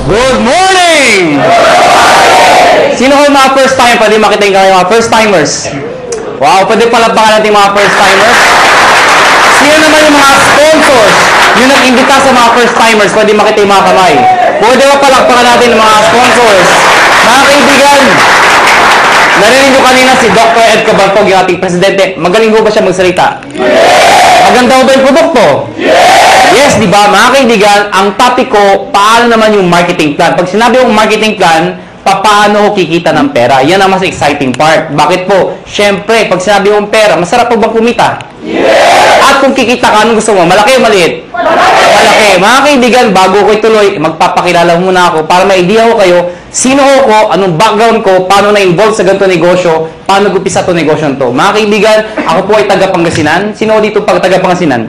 Good morning! Sino ko mga first time? Pwede makita yung kayo mga first timers. Wow, pwede palapakan natin mga first timers. Sino naman yung mga sponsors? Yung nag-imbita sa mga first timers, pwede makita yung mga kamay. Pwede ba palakpakan natin yung mga sponsors? Mga kaibigan, narinig ko kanina si Dr. Ed Cabantog, yung ating presidente. Magaling ko ba siya magsalita? Maganda ba yung produkto? Yes, di ba? Mga kaibigan, ang topic ko, paano naman yung marketing plan? Pag sinabi yung marketing plan, paano ko kikita ng pera? Yan ang mas exciting part. Bakit po? Siyempre, pag sinabi yung pera, masarap po bang kumita? At kung kikita ka, anong gusto mo? Malaki o maliit? Malaki. Mga kaibigan, bago ko ituloy, magpapakilala muna ako para ma-idea ko kayo, sino ko, anong background ko, paano na-involve sa ganito negosyo, paano gupisa ito negosyo to. Mga kaibigan, ako po ay taga-Pangasinan. Sino ko dito pag taga-Pangasinan?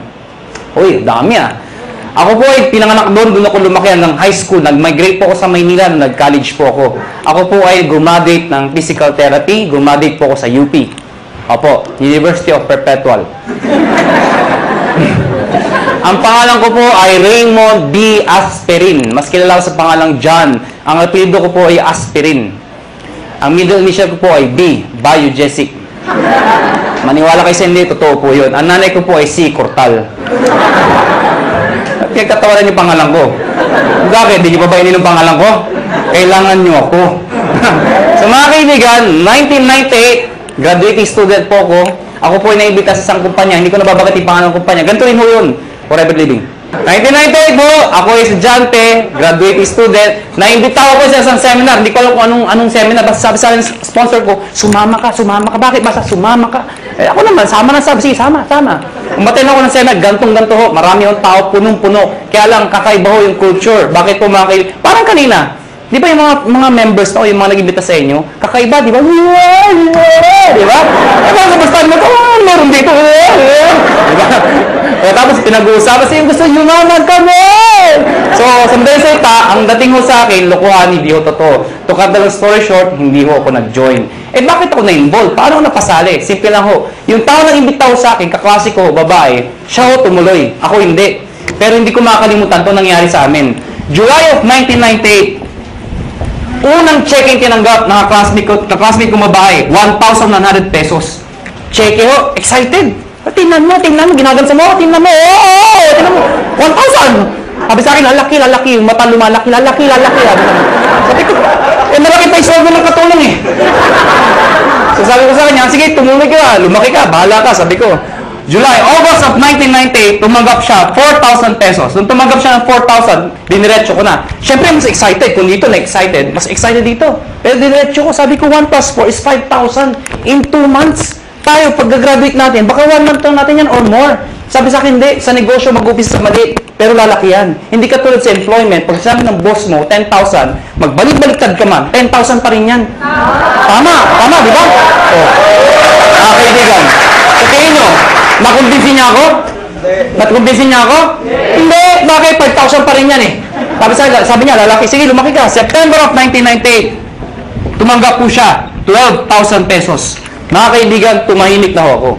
Uy, dami ah. Ako po ay pinanganak doon ako lumaki hanggang high school. Nag-migrate po ako sa Maynila, nag-college po ako. Ako po ay graduate ng physical therapy, graduate po ako sa UP. Opo, University of Perpetual. Ang pangalan ko po ay Raymond B. Asperin. Mas kilala ko sa pangalang John. Ang apelyido ko po ay Asperin. Ang middle initial ko po ay B. Biogesic. Maniwala kayo sa hindi, totoo po yun. Ang nanay ko po ay C. Cortal. Kaya katawaran yung pangalan ko. Bakit? Hindi nyo pa ba inin ang pangalan ko? Kailangan nyo ako. So mga kaibigan, 1998, graduating student po ako. Ako po ay naibita sa isang kumpanya. Hindi ko nababagat yung pangalan ng kumpanya. Ganito rin ho yun. Forever Living. 1998 po, ako ay estudyante, graduating student. Naimbita ako sa isang seminar. Hindi ko alam kung anong seminar. Basta sabi sa akin, sponsor ko, sumama ka. Bakit? Basta sumama ka. Eh, ako naman, sama na sabi. Sige, sama. Umaten ako ng seminar, gantong-ganto ho. Marami yung tao, punong-puno. Kaya lang, kakaiba ho yung culture. Bakit po mga kaibigan? Parang kanina. Di ba yung mga members na o yung mga nag-imbita sa inyo? Kakaiba, di ba? Di ba? Eh, basta mo ito, meron dito. Di ba? O, tapos pinag-uusapan sa gusto nyo naman kami! So, sandali sa ita, ang dating ho sa akin, lokohan, hindi ho totoo. To cut the long story short, hindi ho ako nag-join. Eh, bakit ako na-involve? Paano ako napasali? Simple lang ho. Yung tao na imbita ho sa akin, kaklase ko, babae, siya ho tumuloy. Ako hindi. Pero hindi ko makakalimutan ito nangyari sa amin. July of 1998, unang check-in tinanggap ng classmate ko babae, 1,100 pesos. Check ho, excited. Tingnan mo, ginagansa mo, tingnan mo, 1,000. Sabi sa akin, lalaki, yung mata lumalaki, lalaki. Sabi ko, malaki pa yung sweldo ng katulong eh. So sabi ko sa kanya, sige, tumuloy ka, lumaki ka, bahala ka, sabi ko. August of 1998, tumanggap siya 4,000 pesos. Nung tumanggap siya ng 4,000, diniretso ko na. Siyempre, mas excited. Kung dito na-excited, mas excited dito. Pero diniretso ko, sabi ko, 1 plus 4 is 5,000 in 2 months. Tayo, pag-graduate natin, baka 1 month lang natin yan or more. Sabi sa akin, hindi. Sa negosyo, mag-upis sa maliit. Pero lalaki yan. Hindi ka tulad sa employment. Pag sabi ng boss mo, 10,000, magbalik-baliktad ka man, 10,000 pa rin yan. Tama, di ba? O, kaibigan. Sa tingin nyo, nakumbinsin niya ako? Nakumbinsin niya ako? Hindi. Bakit? 5,000 pa rin yan eh. Sabi niya, lalaki, sige, lumaki ka. September of 1998, tumanggap po siya, 12,000 pesos. Mga kaibigan, tumahimik na ako.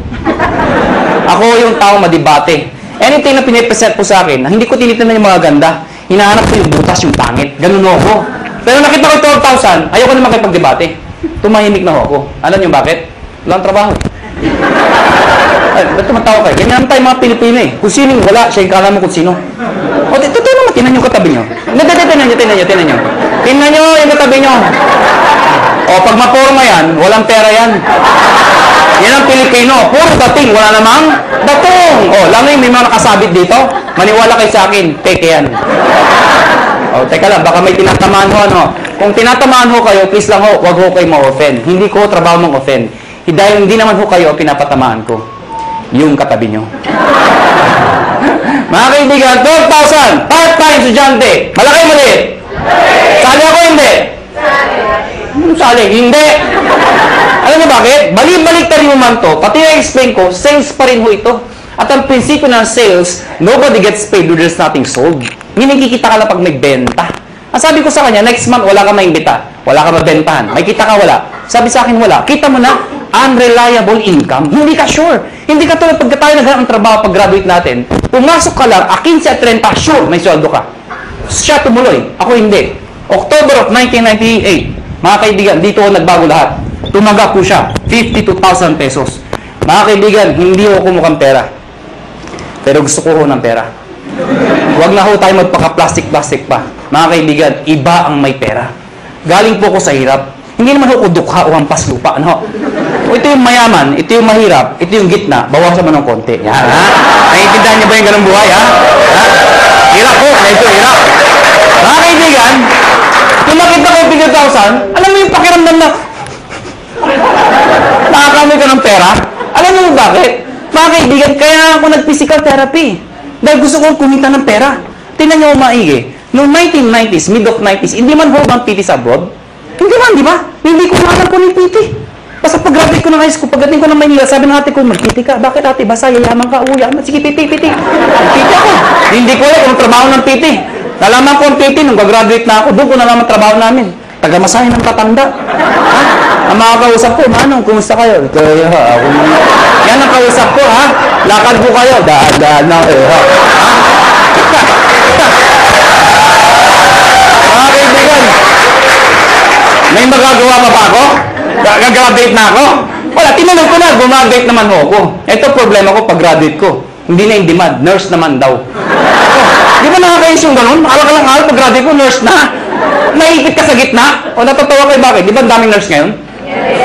Ako yung tao madibate. Anything na pinipresent po sa akin, hindi ko tinitingnan yung mga ganda. Hinahanap ko yung butas, yung pangit. Ganun ako. Pero nakita ko 12,000, ayoko na makipagdebate. Tumahimik na ako. Alam niyo bakit? Walang trabaho. Ay, ba't tumatawa kayo? Ganyan tayo mga Pilipino eh. Kung sino wala, siya yung kala mo kung sino. O, totoo naman, tinan yung katabi nyo. Tinan nyo. Tinan nyo yung katabi nyo. O, pag maporma yan, walang pera yan. Yan ang Pilipino. Puro dating, wala namang datong. O, lang yung may mga nakasabit dito. Maniwala kayo sa akin, peke yan. O, teka lang, baka may tinatamaan ho, ano. Kung tinatamaan ho kayo, please lang ho, wag ho kayo ma-offend. Hindi ko trabaho mang-offend. Dahil hindi naman ho kayo pinapatamaan ko. Yung katabi nyo. Mga kaibigan, 12,000, part-time estudyante. Malaki maliit? Sali ako hindi? Sali, hindi. Alam niyo bakit? Balik-baliktad yung man to. Pati na-explain ko, sales pa rin ho ito. At ang prinsipyo ng sales, nobody gets paid when there's nothing sold. Meaning, kikita ka lang pag may benta. Ang sabi ko sa kanya, next month, wala ka maimbita. Wala ka mabentahan. May kita ka, wala. Sabi sa akin, wala. Kita mo na, unreliable income. Hindi ka sure. Hindi ka tulad pagka tayo naghanap ng trabaho pag-graduate natin. Pumasok ka lang, 15 at 30, sure, may sweldo ka. Siya tumuloy. Ako hindi. October of 1998, mga kaibigan, dito ako nagbago lahat. Tumaga po siya, 52,000 pesos. Mga kaibigan, hindi ako kumukhang pera. Pero gusto ko ho ng pera. Huwag na ho tayo magpaka-plastic-plastic pa. Mga kaibigan, iba ang may pera. Galing po ko sa hirap. Hindi naman ho dukha o hampas lupa. Ano? O ito yung mayaman, ito yung mahirap, ito yung gitna, bawasan mo ng konti. Yan, ha? Naiintindihan niyo ba yung ganung buhay, ha? Ha? Hirap po, medyo hirap. Mga kaibigan, kung nakita ko yung 50,000, alam mo yung pakiramdam na nakakamay ka ng pera? Alam mo bakit? Mga kaibigan, kaya ako nag-physical therapy. Dahil gusto kong kumita ng pera. Tingnan niyo maigi. Noong 1990s, mid of 90s, hindi man ho bang PT sa abroad? Hindi man, di ba? Hindi ko alam po ng PT. Basta pag-graduate ko ng high school, pagdating ko ng Maynila, sabi ng ate ko, mag-PT ka. Bakit ate? Basta yayaman ka, uyaman. Sige, PT. PT ako. Hindi ko alam kung trabaho ng PT. Nalaman ko ang PT nung gagraduate na ako. Doon ko nalaman trabaho namin. Taga-masahe ng tatanda. Ha? Ang mga kausap ko, Manong, kumusta kayo? Kaya, ako yan ang kausap ko, ha? Lakad po kayo. Daan na kayo, ha? Mga kaibigan, may magagawa pa ba ako? Gagraduate na ako? Wala, tinanong ko na, gumagraduate naman ho ako. Ito problema ko pag-graduate ko. Hindi na in demand, nurse naman daw. Di ba nakakayos yung ganun? Akala ka lang, pag-graduate ko, nurse na. Naipit ka sa gitna? O natatawa kayo bakit? Di ba ang daming nurse ngayon?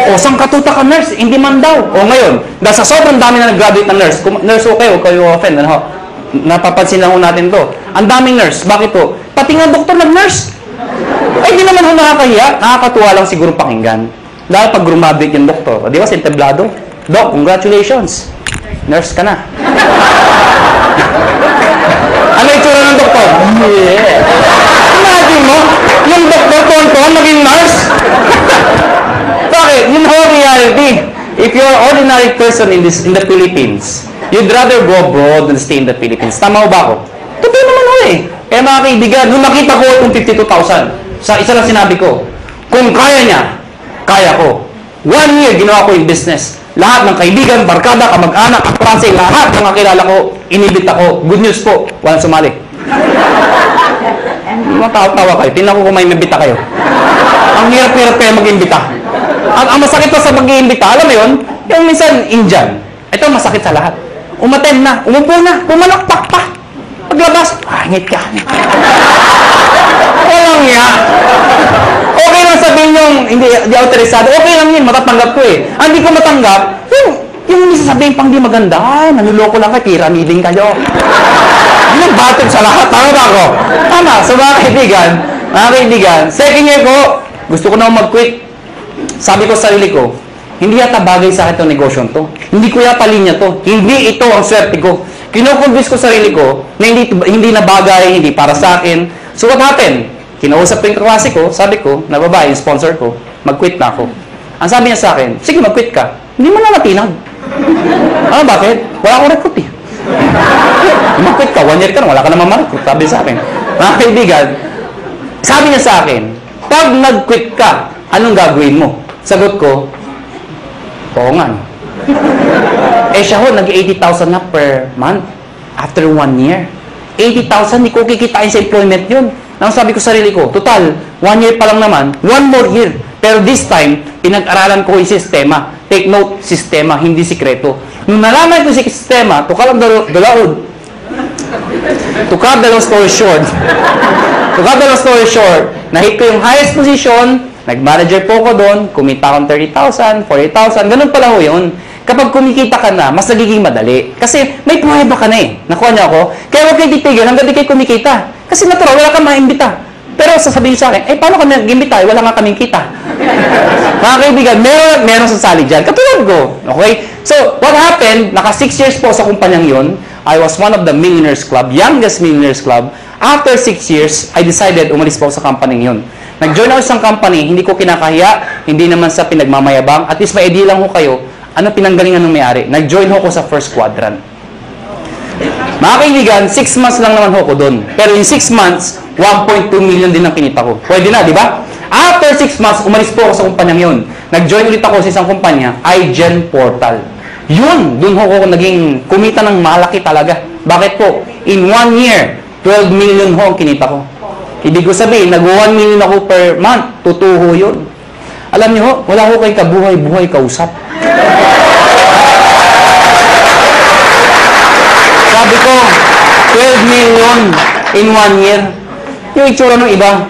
O saan katuta ka nurse? In demand daw. O ngayon, dahil sa sobrang dami na nag-graduate ng nurse, nurse okay, huwag kayo offend, ano? Napapansin lang ho natin to. Ang daming nurse, bakit po? Pati nga doktor nag-nurse. Ay, di naman ho nakakahiya. Nakakatuwa lang siguro pakinggan. Dahil pag graduate yung doktor, o, di ba, sinteblado? Doc, congratulations. Nurse ka na. Ano yung tsura ng doktor? Yeah. Imagine mo, yung doktor tonton naging nurse. Bakit? Yun ho reality. If you're an ordinary person in the Philippines, you'd rather go abroad than stay in the Philippines. Tama ho ba ako? Totoo naman ho eh. Kaya mga kaibigan, nung nakita ko itong 52,000, sa isa lang sinabi ko, kung kaya niya, kaya ko. 1 year, ginawa ko yung business. Lahat ng kaibigan, barkada, kamag-anak, kaklase, lahat ng kakilala ko, inibit ako. Good news po, walang sumali. Matawa kayo. Tingnan ko kung may mabita kayo. Ang hirap-hirap kayo mag-imbita. Ang masakit pa sa mag-iimbita, alam mo yun? Yung minsan, Indian. Ito masakit sa lahat. Umaten na, umupo na, pumalakpak pa. Paglabas, ngit ka. Walang niya. Okay lang sabihin yung hindi autorisado. Okay lang yun, matatanggap ko eh. Ang hindi ko matanggap, yung sasabihin pang di maganda, ay, nanuloko lang kayo, piramiding kayo. Yun ang batog sa lahat. Tama ba ako? Tama. So mga kaibigan, second year ko, gusto ko na mag-quit. Sabi ko sa sarili ko, hindi yata bagay sa akin itong negosyo to. Hindi ko yata linya to. Hindi ito ang swerte ko. Kinoconvince ko sarili ko na hindi na bagay, hindi para sa akin. So what happened? Kinausap ko yung kaklase ko, sabi ko, na babae, yung sponsor ko, mag-quit na ako. Ang sabi niya sa akin, sige mag-quit ka. Hindi mo na natinag. Ano bakit? Wala akong recruit eh. Mag-quit ka, 1 year ka na, wala ka naman ma-recruit. Sabi sa akin. Mga kaibigan, sabi niya sa akin, pag nag-quit ka, anong gagawin mo? Sagot ko, oo nga. Eh siya ho, nag-80,000 na per month after 1 year. 80,000, hindi ko kikitain sa employment yun. Nang sabi ko sa sarili ko, total, 1 year pa lang naman, 1 more year. Pero this time, pinag-aralan ko yung sistema. Take note, sistema, hindi sikreto. Nung nalaman ko yung sistema, to cut the long story short, nahit ko yung highest position, nag-manager po ko doon, kumita akong 30,000, 40,000, ganun pala ho yun. Kapag kumikita ka na, mas nagiging madali. Kasi may pruweba ka na eh. Nakuha niya ako. Kaya huwag kayo titigil hanggang di kayo kumikita. Kasi natural, wala kang maimbita. Pero sasabihin sa akin, paano kami nag-imbita? Wala nga kaming kita. Mga kaibigan, meron sasali dyan. Katulad ko. Okay? So, what happened? Naka 6 years po sa kumpanyang yun. I was one of the millionaires club, youngest millionaires club. After 6 years, I decided umalis po sa company yun. Nag-join ako sa isang company, hindi ko kinakahiya, hindi naman sa pinagmamayabang. At least may idea lang ko kayo, ano pinanggalingan ng may-ari. Nag-join ako sa first quadrant. Mga kaibigan, 6 months lang naman ako doon. Pero in 6 months, 1.2 million din ang kinita ko. Pwede na, di ba? After 6 months, umalis po ako sa kumpanyang yun. Nag-join ulit ako sa isang kumpanya, iGen Portal. Yun, doon ako naging kumita ng malaki talaga. Bakit po? In 1 year, 12 million ho ang kinita ko. Ibig ko sabihin, nag-1 million ako per month. Tutuho yun. Alam niyo ho, wala ko kay kabuhay-buhay kausap. Sabi ko, 12 million in 1 year. Yung itsura ng iba.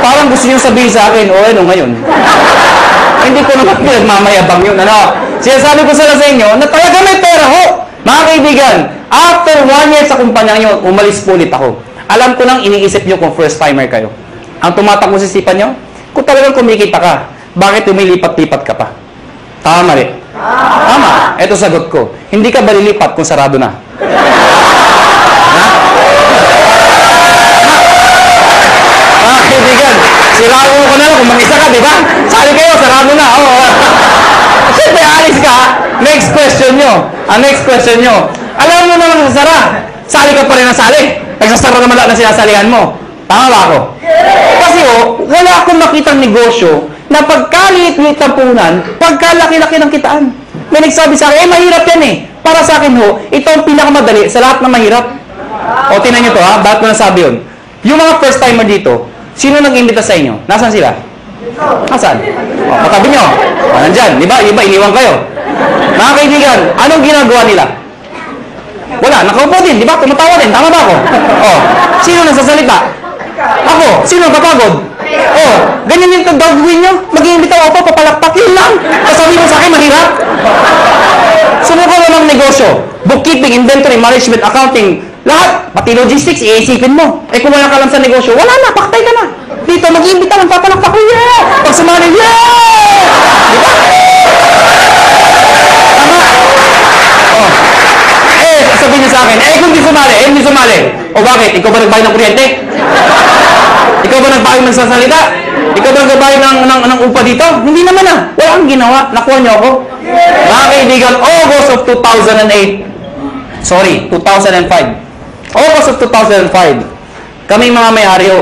Parang gusto niyo sabihin sa akin, ano ngayon? Hindi ko naman pinagmamayabang yun. Sinasabi ko sa inyo na talaga may pera ho. Mga kaibigan, after 1 year sa kumpanya nyo, umalis po ulit ako. Alam ko nang iniisip nyo kung first timer kayo. Ang tumatakbo sa isipan nyo, kung talagang kumikita ka, bakit umilipat-lipat ka pa? Tama rin. Tama. Ito sagot ko. Hindi ka ba lilipat kung sarado na? Mga kaibigan, sirado ko na lang kung mag-isa ka, di ba? Sali kayo, sarado na. Siyempre, alis ka. Next question nyo. Next question nyo. Alam mo naman sa sara. Sali ka pa rin ang sali. Nagsasara naman lahat na sinasalihan mo. Tama ba ako? Kasi wala akong makitang negosyo na pagkaliit-liit ng punan, pagkalaki-laki ng kitaan. May nagsabi sa akin, mahirap yan eh. Para sa akin ito ang pinakamadali sa lahat ng mahirap. Tinan nyo to bakit ko nasabi yun? Yung mga first timer dito, sino nag-imbita sa inyo? Nasaan sila? Nasaan? Katabi nyo. Nandyan. Di ba? Iba, iniwan kayo. Mga kaibigan, anong ginagawa nila? Wala, nakaupo din, di ba? Tumatawa din, tama ba ako? Sino nagsasalita? Ako. Sino nagpapagod? Ganyan yung gagawin nyo. Mag-iimbita ako, papalakpak, yun lang. Kasabi mo sa akin, mahirap. Sumuko mo ng negosyo. Bookkeeping, inventory, management, accounting, lahat. Pati logistics, iisipin mo. Kung wala ka lang sa negosyo, wala na, paktay ka na. Dito, mag-iimbita lang, papalakpak, yeah! Pag sumali, yeah! Di ba? Sabihin niya sa akin, kung di sumali. O bakit? Ikaw ba nagbayad ng kuryente? Ikaw ba nagbayad ng sasalita? Ikaw ba nagbayad ng upa dito? Hindi naman Wala kang ginawa. Nakuha niyo ako. Mga kaibigan, August of 2008. Sorry, 2005. August of 2005. Kami mga may-ari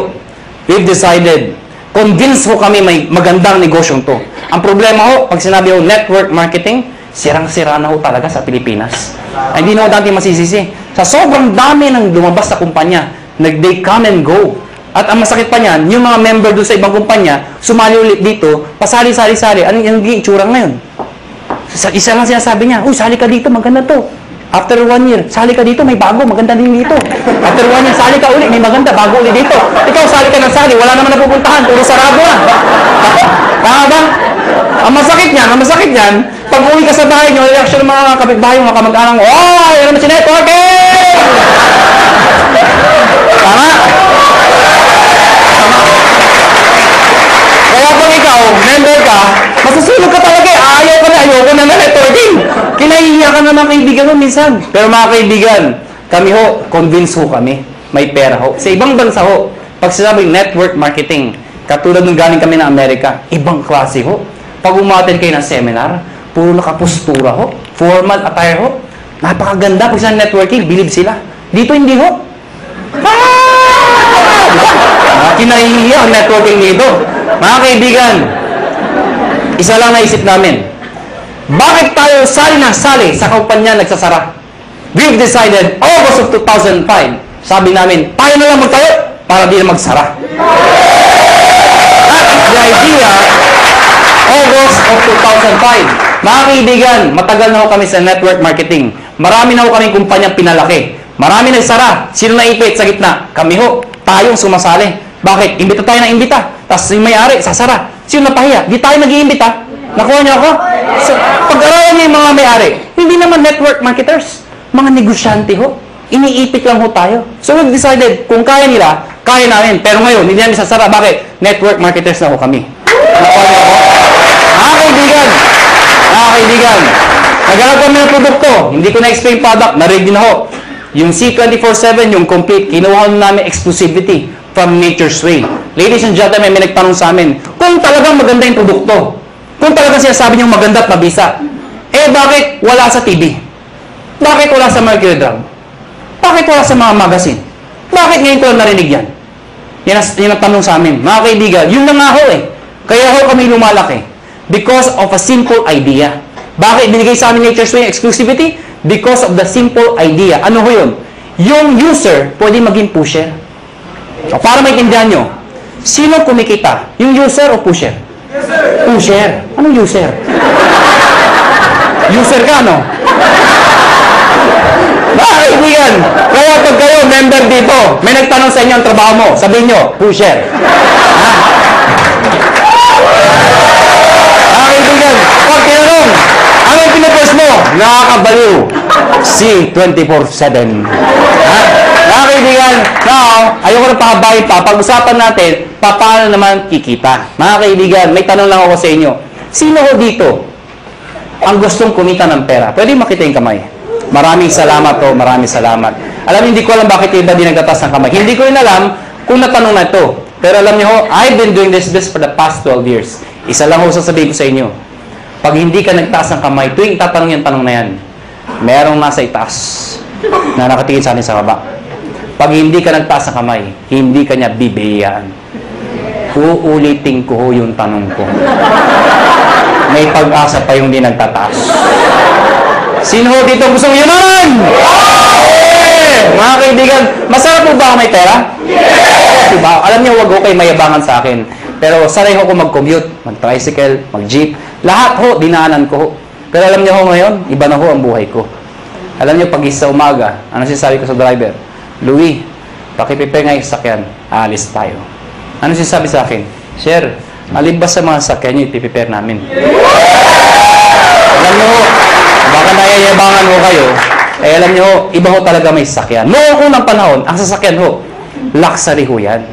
we've decided, convince kami may magandang negosyong to. Ang problema pag sinabi network marketing, sirang-sira na talaga sa Pilipinas. Hindi na dati masisisi. Sa sobrang dami ng lumabas sa kumpanya, they come and go. At ang masakit pa niyan, yung mga member doon sa ibang kumpanya, sumali ulit dito, pasali-sali-sali. Anong itsura ngayon? Isa lang sinasabi niya, sali ka dito, maganda to. After 1 year, sali ka dito, may bago, maganda din dito. After 1 year, sali ka ulit, may maganda, bago ulit dito. Ikaw, sali ka ng sali, wala naman napupuntahan, puro sarado na. Tama ba? Ang masakit niyan, pag uwi ka sa bahay nyo, reaction ng mga kapitbahay, mga kamag-anak mo, yan naman si networking! Tama? Kaya pag ikaw, member ka, masusulog ka talaga ayoko na networking. Kinahihiya ka na mga kaibigan mo minsan. Pero mga kaibigan, kami convince kami, may pera Sa ibang bansa pag sinabing network marketing, katulad nung galing kami ng Amerika, ibang klase Pag umattend kayo ng seminar, puro nakapostura formal attire napakaganda. Pag sa networking, believe sila. Dito hindi kinahihiya ang networking dito. Mga kaibigan, isa lang naisip namin. Bakit tayo sali na sali sa kumpanya nagsasara? We've decided, August of 2005, sabi namin, tayo na lang magtayo para di na magsara. That's the idea, August of 2005. Mga kaibigan, matagal na kami sa network marketing. Marami na kaming kumpanyang pinalaki. Marami nagsara. Sino naipit sa gitna? Kami tayong sumasali. Bakit? Imbita tayo ng imbita. Tapos yung may-ari, sasara. Sino napahiya? Di tayo nag-iimbita. Nakuha niyo ako? So, pag-aralan niyo yung mga may-ari, hindi naman network marketers. Mga negosyante Iniipit lang tayo. So, we've decided, kung kaya nila, kaya namin. Pero ngayon, hindi namin sasara. Bakit? Network marketers na kami. Nakuha niyo ako? Mga kaibigan, naghanap kami ng produkto. Hindi ko na-explain product. Narinig din Yung C24/7, yung complete, kinuha namin exclusivity from Nature's Way. Ladies and gentlemen, may nagtanong sa amin, kung talagang maganda yung produkto, kung talagang sinasabi niyong maganda at mabisa, bakit wala sa TV? Bakit wala sa Mercury Drug? Bakit wala sa mga magazine? Bakit ngayon ko lang narinig yan? Yan ang tanong sa amin. Mga kaibigan, yun na nga Kaya kami lumalaki. Because of a simple idea. Bakit binigay sa amin Nature's Way exclusivity? Because of the simple idea. Ano yun? Yung user, pwede maging pusher. O para maintindihan nyo, sino kumikita? Yung user o pusher? Pusher. Anong user? User ka, no? Kaibigan, kaya pag kayo member dito, may nagtanong sa inyo ang trabaho mo, sabihin nyo, pusher. Kaibigan, pag tinanong, anong pinupost mo? Nakakabaliw. Si 24/7. Kaibigan, now, ayoko na pakabahin pa. Pag-usapan natin, paano naman kikita? Mga kaibigan, may tanong lang ako sa inyo. Sino ho dito ang gustong kumita ng pera? Pwede makita yung kamay. Maraming salamat po, maraming salamat. Alam, hindi ko alam bakit yung iba di nagtatas ng kamay. Hindi ko rin alam kung natanong na ito. Pero alam niyo ho, I've been doing this for the past 12 years. Isa lang ho sasabihin ko sa inyo. Pag hindi ka nagtaas ng kamay, tuwing tatanong yung tanong na yan, merong nasa itaas na nakatingin sa atin sa baba. Pag hindi ka nagtaas ng kamay, hindi ka niya bibigyan. Uulitin ko ho yung tanong ko. May pag-asa pa yung di nagtataas. Sino ho dito gustong yumaman? Mga kaibigan, masarap po ba ako may pera? Yes! Diba? Alam niyo, wag ho kayo mayabangan sa akin. Pero sanay ho ko mag-commute, mag-tricycle, mag-jeep. Lahat ho, dinaanan ko ho. Pero alam niyo ho ngayon, iba na ho ang buhay ko. Alam niyo, pag isa umaga, ano sinasabi ko sa driver? Louie, pakiprepare nga yung sakyan. Aalis tayo. Ano sinasabi sa akin? Sir, alibas sa mga sakyan niyo, ipiprepare namin. Alam niyo ho, baka nayayabangan ho kayo, eh alam niyo ho, iba ho talaga may sasakyan. Noong unang panahon, ang sasakyan ho, luxury ho yan.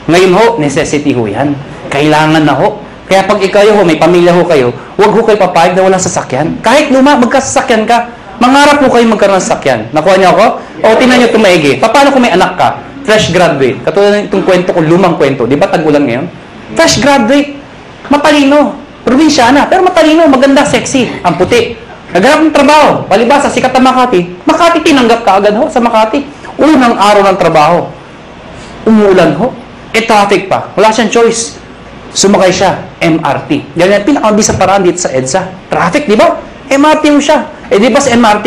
Ngayon ho, necessity ho yan. Kailangan na ho. Kaya pag ikayo ho, may pamilya ho kayo, huwag ho kayo papayag na walang sasakyan. Kahit luma, magkasasakyan ka, mangarap ho kayo magkaroon ng sasakyan. Nakuha niyo ako? O, tingnan niyo ito maigi. Paano kung may anak ka? Fresh graduate. Katulad ng itong kwento ko, lumang kwento. Di ba tag-ulan ngayon? Fresh graduate. Matalino. Probinsyana. Pero matalino, maganda, sexy. Ang puti. Naghanap ng trabaho. Palibasa, sikat na Makati. Makati, tinanggap ka agad ho sa Makati. Unang araw ng trabaho. Umulan ho. Traffic pa. Wala siyang choice. Sumakay siya. MRT. Yan yung pinakamabisa paraan dito sa EDSA. Traffic, di ba? MRT mo siya. Di ba sa MRT,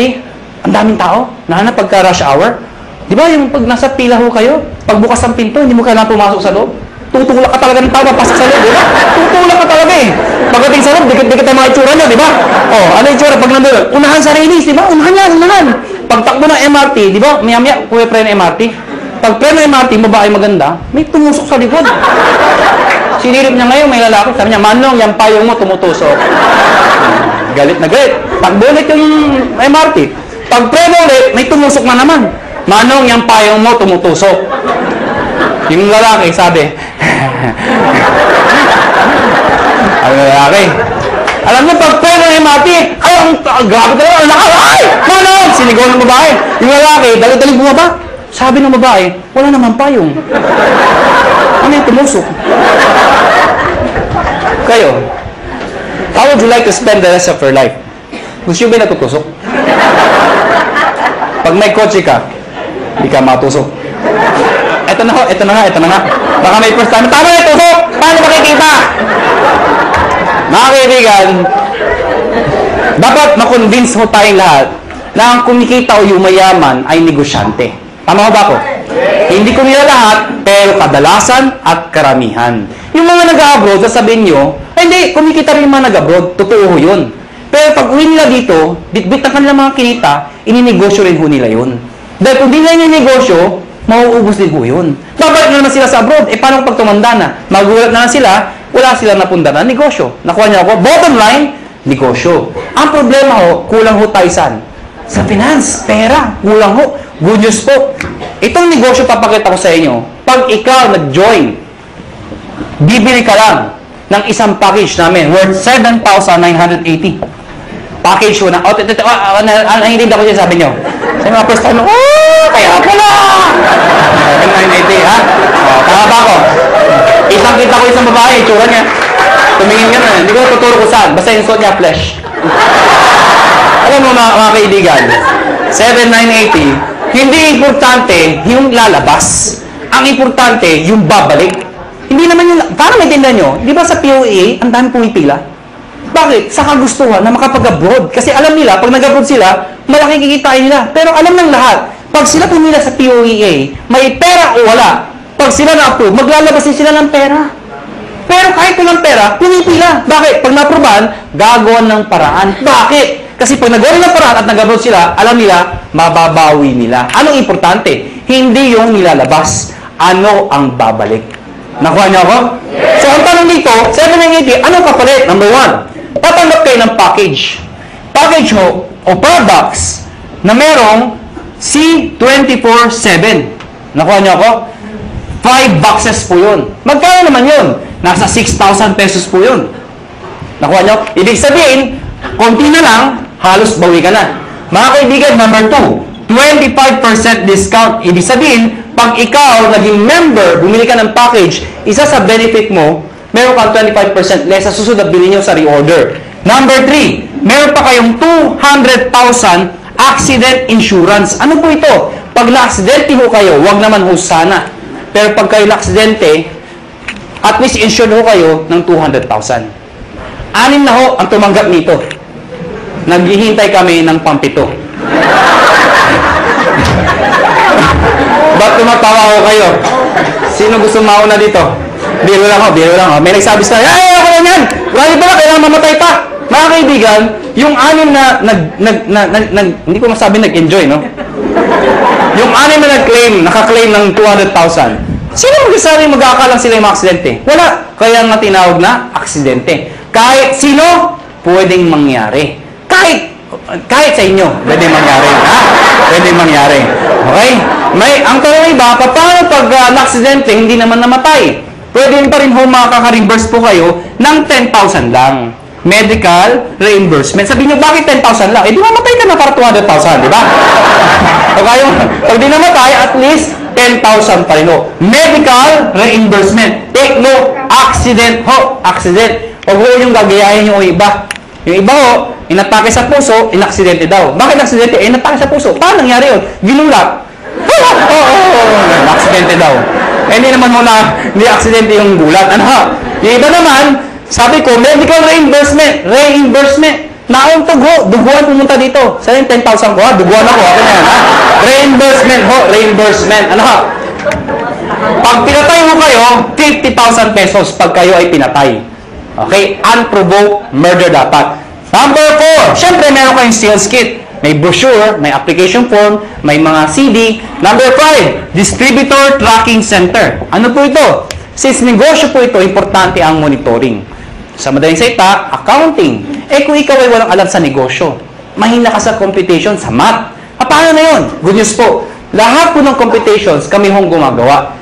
ang daming tao. Nahanap pagka rush hour. Di ba yung pag nasa pila ho kayo, pagbukas ng pinto, hindi mo kailangan pumasok sa loob. Tutulak ka talaga ng tao, pasok sa loob, di ba? Tutulak ka talaga eh. Pagdating sa loob, dikit-dikit ang mga itsura niya, di ba? Ano yung itsura? Pag nandun, unahan sa release, di ba? Unahan yan, unahan. Pagtakbo ng MRT, di ba? Maya-maya, puwi-pre ng MRT. Pag pre ng MRT, babae maganda, may tumusok sa likod. Sinirip niya ngayon, may lalaki. Sabi niya, Manong, yung payong mo tumutusok. Galit na galit. Pag bulit yung MRT, pag pre ulit, may tumusok na naman. Manong, yung payong mo tumutusok. Yung lalaki, sabi, ano lalaki? Alam niyo, pag pre ng MRT, ay, grabe talaga, ang laka, ay! Manong! Sinigaw ng babae. Yung lalaki, dali-dali bumaba. Sabi ng babae, wala naman payong. Ano yung tumusok? Kayo, how would you like to spend the rest of your life? Gusto nyo ba natutusok? Pag may kotse ka, hindi ka matusok. Ito na nga. Baka may first time, tama na tusok! Paano makikita? Mga kaibigan, dapat makonvince mo tayong lahat na ang kumikita o yumayaman ay negosyante. Tama ba ako? Hindi ko nila lahat, pero kadalasan at karamihan. Yung mga nag-abroad, sasabihin nyo, hindi, kumikita rin yung mga nag-abroad. Totoo ho yun. Pero pag uwi nila dito, bit-bit na kanilang mga kinita, ininegosyo rin ho nila yun. Dahil kung di nila ininegosyo, mauubos din ho yun. Babalik na naman sila sa abroad. Paano pag tumanda na? Magulat na lang sila, wala silang napunda na negosyo. Nakuha niyo ako? Bottom line, negosyo. Ang problema ho, kulang ho tayo saan? Sa finance, pera, kulang ho. Good news po. Itong negosyo papakita ko sa inyo. Pag ikaw nag-join, bibili ka lang ng isang package namin worth 7,980. Package ko na. Nanginig ako siya, sabi nyo. Sa mga first time, kaya pala! 7,980, ha? Tama ba ako? Isang-kita ko isang babae, itsura niya. Tumingin ka na. Hindi ko tuturo ko saan. Basta yung suot niya, flesh. Alam mo mga kaibigan, 7,980, hindi importante yung lalabas. Ang importante, yung babalik. Hindi naman yung, paano maintindihan nyo? Di ba sa POA, ang dami pumipila? Bakit? Sa kagustuhan na makapag-abroad. Kasi alam nila, pag nag-abroad sila, malaking kikitain nila. Pero alam ng lahat, pag sila pumila sa POEA, may pera o wala, Pag sila na-approve, maglalabas din sila ng pera. Pero kahit walang pera, pinipila. Bakit? Pag na-approvean, gagawan ng paraan. Bakit? Kasi pag nagawa ng paraan at nag-upload sila, alam nila, mababawi nila. Anong importante? Hindi yung nilalabas. Ano ang babalik? Nakuha niyo ako? So, ang tanong dito, 780, anong kapalit? Number 1, tatanggap kayo ng package. Package ho, o products, na merong C24/7. Nakuha niyo ako? 5 boxes po yun. Magkano naman yun? Nasa 6,000 pesos po yun. Nakuha niyo? Ibig sabihin, konti na lang, halos bawi ka na. Mga kaibigan, number 2, 25% discount. Ibig sabihin, pag ikaw naging member, bumili ka ng package, isa sa benefit mo, meron kang 25% less sa susunod na bilhin nyo sa reorder. Number 3, meron pa kayong 200,000 accident insurance. Ano po ito? Pag na-aksidente ho kayo, wag naman ho sana. Pero pag kayo na-aksidente, at least insured ho kayo ng 200,000. 6 na ho ang tumanggap nito. Naghihintay kami ng pampito. Ba't tumatawa ho kayo? Sino gusto mauna dito? Biro lang ho, biro lang ho. May nagsabi sa ay, ako lang yan! Lagi pala, kailangan mamatay pa! Mga kaibigan, yung 6 na hindi ko masabi nag-enjoy, no? Yung 6 na naka-claim ng 200,000. Sino magsasabi mag-aakalang sila yung mga aksidente? Wala. Kaya nga tinawag na aksidente. Kahit sino, pwedeng mangyari. Kahit sa inyo, pwedeng mangyari. Ha? Pwedeng mangyari. Okay? Ang tanong iba, paano pag na-aksidente, hindi naman namatay? Pwede pa rin ho makaka-reimburse po kayo ng 10,000 lang. Medical reimbursement. Sabihin nyo, bakit 10,000 lang? Eh, di mamatay ka na para 200,000, di ba? Pag di namatay, at least 10,000 pa rin ho. Medical reimbursement. Take no, accident ho. Accident. Huwag ho yung gagayahin yung iba. Yung iba ho, inatake sa puso, inaksidente daw. Bakit aksidente? Eh, inatake sa puso. Paano nangyari yun? Ginulat. Aksidente daw. Eh, hindi naman ho na, hindi aksidente yung gulat. Ano ha? Yung iba naman, sabi ko, medical reimbursement. Reimbursement. Nauntog ho. Duguan pumunta dito. Saan yung 10,000 ko ha? Duguan ako. Ako na yan ha? Reimbursement ho. Reimbursement. Ano ha? Pag pinatay mo kayo, 50,000 pesos pag kayo ay pinatay. Okay? Unprovoked murder dapat. Number 4. Siyempre, meron kayong sales kit. May brochure, may application form, may mga CD. Number 5. Distributor Tracking Center. Ano po ito? Since negosyo po ito, importante ang monitoring. Sa madaling salita, accounting. Eh kung ikaw ay walang alam sa negosyo, mahina ka sa computation, sa math. Paano na yun? Good news po. Lahat po ng computations kami hong gumagawa.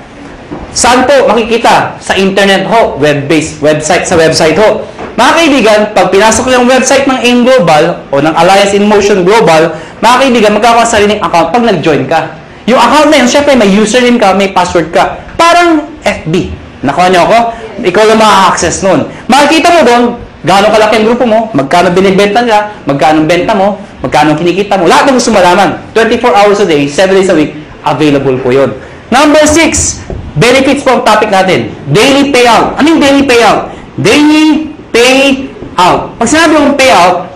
Saan po makikita? Sa internet ho, web-based, website sa website ho. Mga kaibigan, pag pinasok yung website ng AIM Global o ng Alliance in Motion Global, mga kaibigan, magkakaroon sa sariling account pag nag-join ka. Yung account na yun, syempre may username ka, may password ka. Parang FB. Nakuha niyo ako? Ikaw lang maka-access nun. Makikita mo doon, gaano kalaki ang grupo mo, magkano binibenta nila, magkano benta mo, magkano kinikita mo. Lahat ng gusto malaman. 24 hours a day, 7 days a week, available po yun. Number 6, benefits po ang topic natin. Daily payout. Anong daily payout? Daily payout. Pag sinabi mong payout,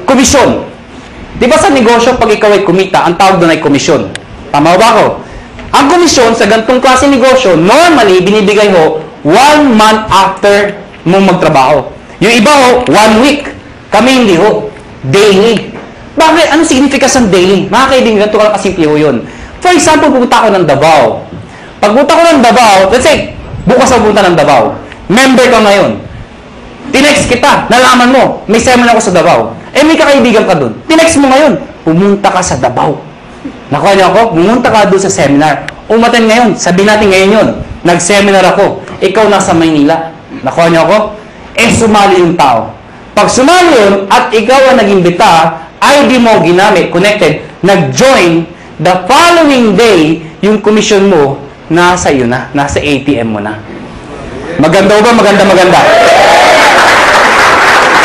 komisyon. Di ba sa negosyo, pag ikaw ay kumita, ang tawag doon ay komisyon. Tama ba ako? Ang komisyon sa ganitong klase negosyo, normally, binibigay ho 1 month after mong magtrabaho. Yung iba ho, 1 week. Kami hindi ho. Daily. Bakit? Anong significance ng daily? Mga kaibigan, ganito ka lang kasimple ho yun. For example, pupunta ako ng Davao. Pag pupunta ko ng Davao, let's say, bukas ako pupunta ng Davao. Member ka ngayon. Tinext kita, nalaman mo, may seminar ako sa Davao. Eh, may kakaibigan ka dun. Tinext mo ngayon, pumunta ka sa Davao. Nakuha niyo ako? Pumunta ka doon sa seminar. Umaten ngayon. Sabihin natin ngayon yun. Nag-seminar ako. Ikaw nasa Maynila. Nakuha niyo ako? Eh, sumali yung tao. Pag sumali yun, at ikaw ang nag-imbita, ID mo ginamit, connected, nag-join, the following day, yung commission mo, nasa iyo na. Nasa ATM mo na. Maganda ba? Maganda.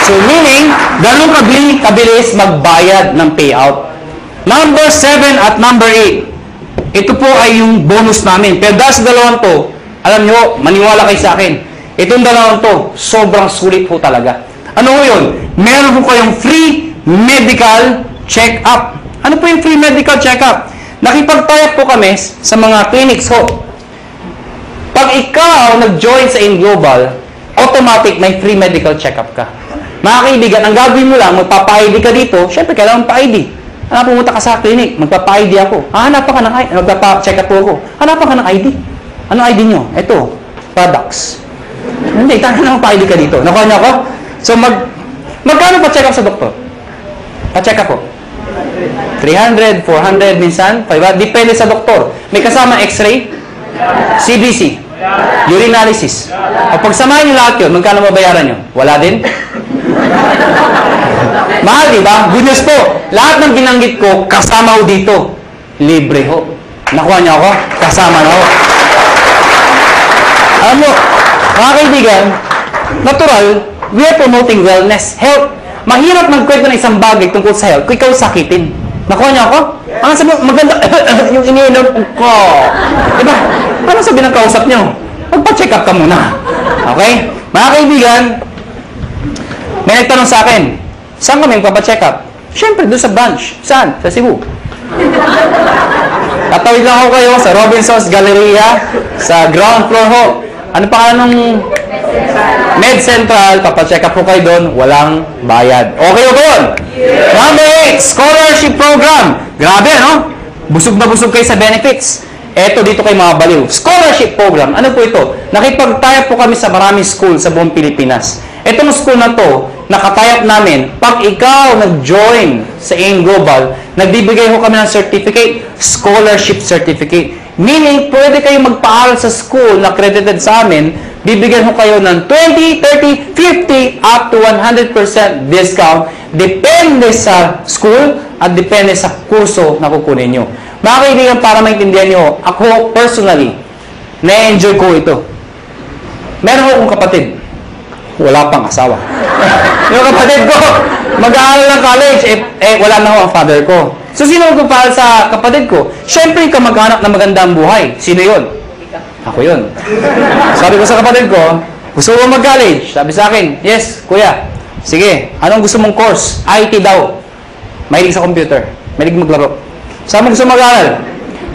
So, meaning, ganun kabilis magbayad ng payout. Number 7 at number 8. Ito po ay yung bonus namin. Pero dahil sa dalawang to, alam nyo, maniwala kayo sa akin. Itong dalawang to, sobrang sulit po talaga. Ano po yun? Meron po kayong free medical check-up. Ano po yung free medical check-up? Nakipag-tie up po kami sa mga clinics ho. ikaw nag-join sa In Global, automatic may free medical check-up ka. Mga kaibigan, ang gagawin mo lang, magpapa-ID ka dito, syempre kailangan pa-ID. Pumunta ka sa clinic, magpapa-ID ako. Hanapan ka ng ID, magpapa-check up ako. Hanapan ka ng ID. Ano ID nyo? Ito, products. Hindi, tangan pa-ID ka dito. Nakuha niyo ako? So, magkano pa-check up sa doktor? Pa-check up po. 300, 400, minsan, 500. Depende sa doktor. May kasama x-ray, CBC, urinalysis. O pagsamahin nyo lahat yun, magkano mabayaran nyo? Wala din? Mahal, di ba? Good news po. Lahat ng binanggit ko, kasama ho dito. Libre ho. Nakuha niyo ako? Kasama na ho. Alam mo, mga kaibigan, natural, we are promoting wellness, health. Mahirap magkwento ng isang bagay tungkol sa health kung ikaw sakitin. Nakuha niyo ako? Ang sabi, maganda, yung iniinom ko. Diba? Ano sabi ng kausap niyo? Magpa-check up ka muna. Okay? Mga kaibigan, may nagtanong sa akin, saan kami magpapacheck up? Siyempre, doon sa branch. Saan? Sa Cebu. Tatawid lang ako kayo sa Robinson's Galleria, sa ground floor ho. Ano pa ng Med Central, papacheck up po kayo doon, walang bayad. Okay ba yun? Number 8, scholarship program. Grabe, no? Busog na busog kayo sa benefits. Eto dito kay mga baliw. Scholarship program. Ano po ito? Nakipag-tie po kami sa maraming school sa buong Pilipinas. Itong school na to, nakatayap namin, pag ikaw nag-join sa AIM Global, nagbibigay ho kami ng certificate, scholarship certificate. Meaning, pwede kayo magpaaral sa school na accredited sa amin, bibigyan ho kayo ng 20, 30, 50, up to 100% discount, depende sa school at depende sa kurso na kukunin nyo. Mga kaibigan, para maintindihan nyo, ako personally, na-enjoy ko ito. Meron akong kapatid, wala pang asawa. Yung kapatid ko, mag-aaral ng college, wala na ho ang father ko. So, sino magpapahal sa kapatid ko? Siyempre, yung kamag-anak na magandang buhay. Sino yun? Ako yun. Sabi ko sa kapatid ko, gusto mo mag-college? Sabi sa akin, yes, kuya. Sige, anong gusto mong course? IT daw. Mahilig sa computer. Mahilig maglaro. Saan mo gusto mag-aaral?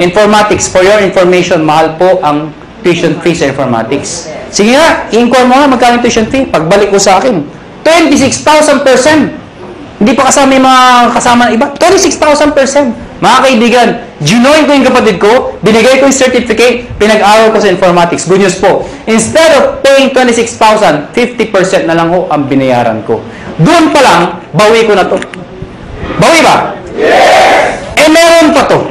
Informatics. For your information, mahal po ang tuition fee sa informatics. Sige nga, i-inquire mo nga magkano tuition fee. Pagbalik ko sa akin, 26,000%. Hindi pa kasama yung mga kasama ng iba. 26,000%. Mga kaibigan, ginoin ko yung kapatid ko, binigay ko yung certificate, pinag-aral ko sa informatics. Good news po. Instead of paying 26,000, 50% na lang ho ang binayaran ko. Doon pa lang, bawi ko na to. Bawi ba? Yes! Meron pa to.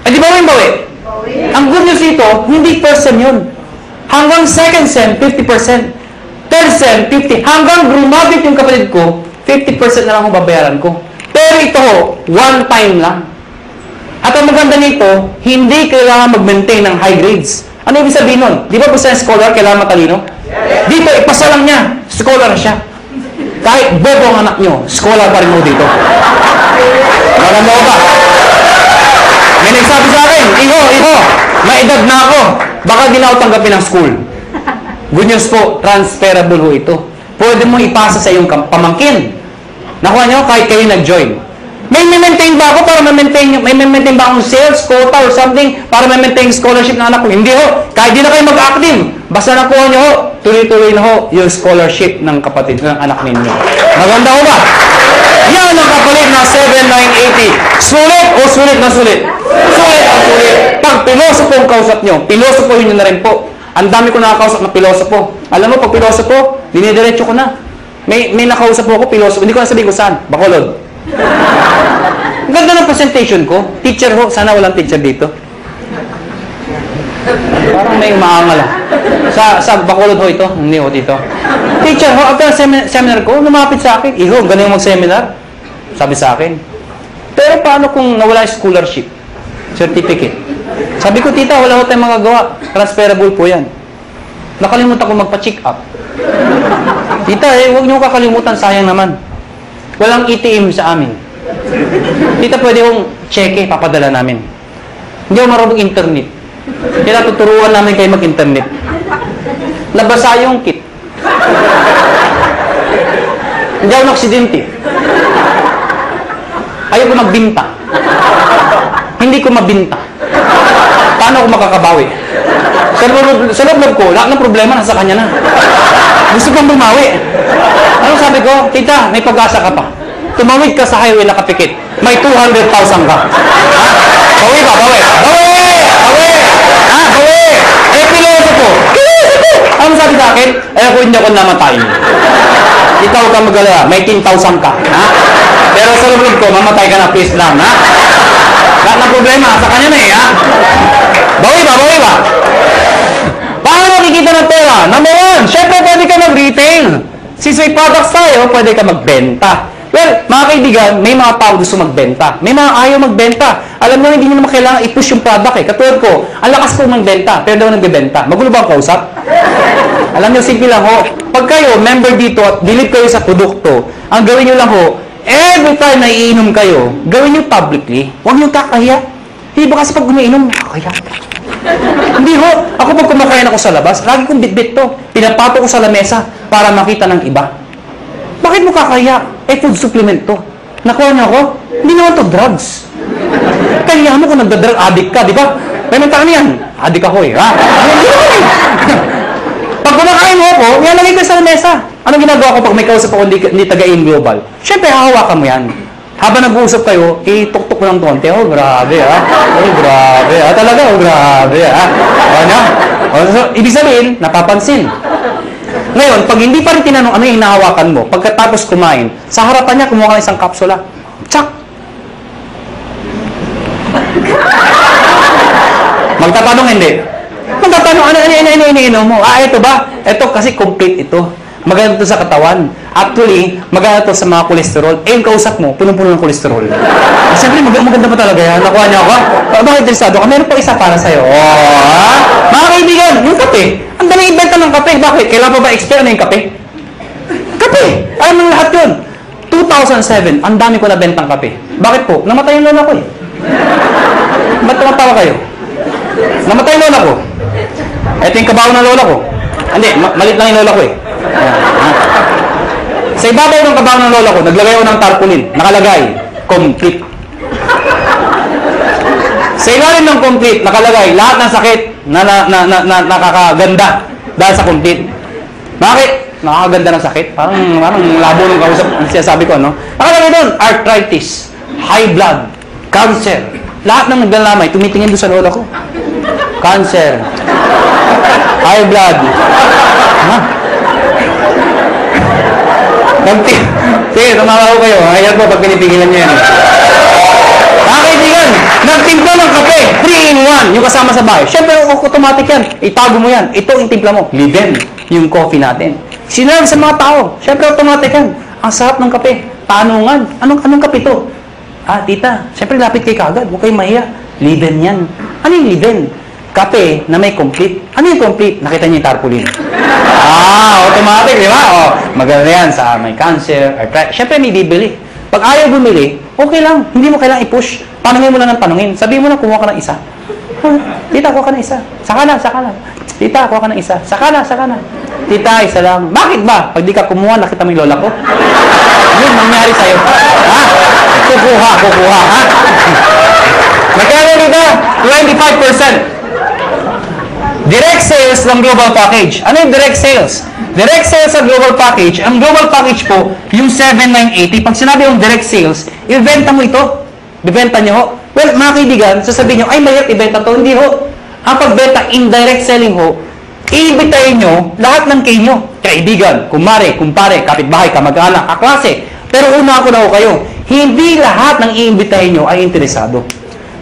Di ba yung bawi? Ang good news dito, hindi first sem yun. Hanggang second sem, 50%. Third sem, 50%. Hanggang graduate yung kapatid ko, 50% na lang ang babayaran ko. Pero ito, one time lang. At ang maganda nito, hindi kailangan mag-maintain ng high grades. Ano ibig sabihin nun? Di ba basta scholar, kailangan matalino? Dito, ipasa lang niya. Scholar siya. Kahit bobo ang anak nyo, scholar pa rin mo dito. Maganda ko ba? May nagsabi sa akin, Iho, may edad na ako. Baka di na ako tanggapin ng school. Good news po, transferable ho ito. Pwede mo ipasa sa iyong pamangkin. Nakuha nyo, kahit kayo nag-join. May maintain ba ako para may maintain ba akong sales, quota, or something para may-maintain scholarship ng anak ko? Hindi ho. Kahit di na kayo mag-active. Basta nakuha nyo ho, tuloy-tuloy na ho yung scholarship ng kapatid ng anak ninyo. Maganda ho ba? Yan ang kapalit na 7,980. Sulit o sulit na sulit? Sulit ang sulit. Pag pilosopo ang kausap nyo, pilosopohin nyo na rin po. Ang dami ko nakakausap na pilosopo. Alam mo, pag pilosopo, dinidiretso ko na. May nakausap po ako, pilosopo. Hindi ko na sabihin kung saan. Bacolod. Ang ganda ng presentation ko. Teacher ho. Sana walang teacher dito. Parang may umaangal ah. Sa Bacolod ho ito. Hindi ho dito. Teacher ho, after seminar ko, lumapit sa akin. Iho, ganun yung mag-seminar. Sabi sa akin. Pero paano kung nawala yung scholarship? Certificate. Sabi ko, tita, wala ko tayong magagawa. Transferable po yan. Nakalimutan ko magpa-check up. Tita, huwag niyo kakalimutan, sayang naman. Walang ATM sa amin. Tita, pwede kong cheque, papadala namin. Hindi ako marunong internet. Kaya tuturuan namin kayo mag-internet. Nabasa yung kit. Hindi ako naksidente. Ayaw ko magbinta. Hindi ko mabinta. Paano ako makakabawi? Sa loob ko, lahat ng problema nasa kanya na. Gusto kong bumawi. Ano sabi ko? Tita, may pag-asa ka pa. Tumawid ka sa highway na kapikit. May 200,000 ka. Ha? Bawi ba? Bawi! Bawi! Bawi! Ha? Bawi! Eh, piloso ko. Ano sabi sa akin? Eh, ako hindi ako namatay. Ikaw ka mag-alala. May 10,000 ka. Ha? Pero sa loob ko, mamatay ka na, please lang. Ha? Lahat ng problema, sa kanya na eh. Ha? Bawi ba? Bawi ba? Paano makikita ng pera? Number one, syempre pwede ka mag-retail. Since may products tayo, pwede ka magbenta. Well, mga kaibigan, may mga tao gusto magbenta. May mga ayaw magbenta. Alam mo, hindi nyo naman kailangan i-push yung product eh. Katulad ko, ang lakas ko magbenta, pero daw nagbebenta. Magulo ba ang kausap? Alam nyo, simple lang ho. Pag kayo, member dito at believe kayo sa produkto, ang gawin nyo lang ho, every time na iinom kayo, gawin nyo publicly. Huwag nyo kakahiya. Hindi ba kasi pag umiinom, kakahiya. Hindi ho. Ako pag kumakain ako sa labas, lagi kong bitbit to. Pinapato ko sa lamesa para makita ng iba. Bakit mo kakaya? Eh, food supplement to. Nakuha niyo ako? Hindi naman to drugs. Kaya mo kung nagda-drug addict ka, di ba? May mental yan. Addict ako eh, ha? Hindi naman eh. Pag kumakain mo ako, nilalagay ko sa lamesa. Anong ginagawa ko pag may kausap ako hindi taga-in global? Siyempre, hahawakan mo yan. Habang nag-uusap kayo, ituktok mo ng konti. Oh, grabe, ha? Oh, grabe, ha? Talaga, oh, grabe, ha? Ano? So, ibig sabihin, napapansin. Ngayon, pag hindi pa rin tinanong ano yung hinahawakan mo, pagkatapos kumain, sa harapan niya, kumuha ka ng isang kapsula. Tsak! Magtatanong hindi. Magtatanong, ano mo? Ah, ito ba? Ito kasi complete ito. Maganda ito sa katawan. Actually, maganda ito sa mga kolesterol. Eh, yung kausap mo, punong-puno ng kolesterol. Siyempre, maganda pa talaga yan. Nakuha niya ako. Bakit interesado ka? Meron pa isa para sa'yo. Oh, ha? Mga kaibigan, yung kape. Ang dali ibenta ng kape. Bakit? Kailan pa ba expire na yung kape? Kape! Alam mo lahat yun. 2007, ang dami ko na bentang kape. Bakit po? Namatay yung lola ko eh. Ba't tumatawa kayo? Namatay yung lola ko. Ito yung kabaho ng lola ko. Hindi, malit lang yung lola ko eh. Sa ibabaw ng kabaho ng lola ko, naglagay ako ng tarpaulin. Nakalagay, complete. Sa ilalim ng complete, nakalagay, lahat ng sakit na nakakaganda dahil sa complete. Bakit? Nakakaganda ng sakit? Parang labo ng kausap. Ang sinasabi ko, no? Nakalagay doon, arthritis, high blood, cancer. Lahat ng naglalamay, tumitingin doon sa lola ko. Cancer, high blood. Ha? Sige, tumawa ko kayo. Ayan po pag pinipigilan nyo yan. Mga kaibigan, nagtimpla ng kape. 3-in-1. Yung kasama sa bahay. Siyempre, automatic yan. Itago mo yan. Ito yung timpla mo. Liben. Yung coffee natin. Sinarang sa mga tao. Siyempre, automatic yan. Ang sarap ng kape. Tanungan. Anong kape to? Ah, tita. Siyempre, lapit kay kagad. Huwag kayong mahiya. Liben yan. Ano yung liben? Kape na may complete. Ano yung complete? Nakita niyo yung tarpaulin. Ah, automatic, di ba? Oh, maganda yan sa may cancer, arthritis. Siyempre, may bibili. Pag ayaw bumili, okay lang. Hindi mo kailangang i-push. Tanungin mo lang ng tanungin. Sabihin mo na, kumuha ka ng isa. Tita, kuha ka ng isa. Saka na. Tita, kuha ka ng isa. Saka na. Tita, isa lang. Bakit ba? Pag di ka kumuha, nakita mo yung lola ko. Yun, nangyari sa'yo. Ha? Kukuha, ha? Magkano dito? 25%. Direct sales ng global package. Ano yung direct sales? Direct sales sa global package, ang global package po, yung 7,980. Pag sinabi yung direct sales, ibenta mo ito. Bibenta nyo ho. Well, mga kaibigan, sasabihin nyo, ay mahirap ibenta to. Hindi ho. Ang pagbenta, indirect selling ho, iibitayin nyo lahat ng kayo. Kaibigan, kumare, kumpare, kapitbahay, kamag-anak, kaklase. Pero una ako na ho kayo, hindi lahat ng iimbitahin nyo ay interesado.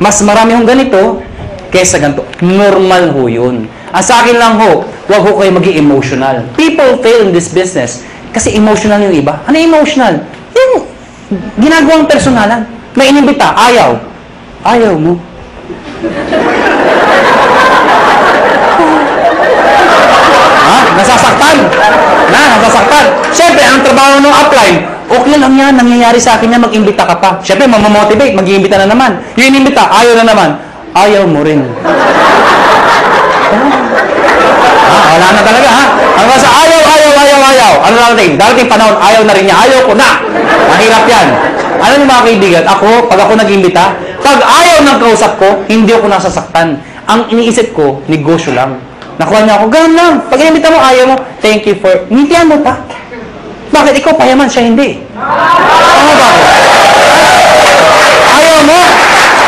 Mas marami hong ganito, kesa ganito. Normal ho yun. Ang sa akin lang ho, huwag ho kayo maging emotional. People fail in this business kasi emotional yung iba. Ano emotional? Yung ginagawang personalan. May inimbita, ayaw. Ayaw mo. Ha? Nasasaktan. Nasasaktan. Siyempre, ang trabaho ng upline, okay lang yan, nangyayari sa akin yan, mag-imbita ka pa. Siyempre, mamamotivate, mag-iimbita na naman. Yung inimbita, ayaw na naman. Ayaw mo rin. Wala na talaga, ha? Ano sa ayaw. Ano darating? Darating panahon, ayaw na rin niya. Ayaw ko na. Mahirap yan. Ano yung mga kaibigan? Pag ako nag-imbita, pag ayaw ng kausap ko, hindi ako nasasaktan. Ang iniisip ko, negosyo lang. Nakuha niya ako, ganun lang. Pag inimbita mo, ayaw mo, thank you for, ngintihan mo pa. Bakit ikaw payaman, siya hindi? Ano ba? Ayaw mo,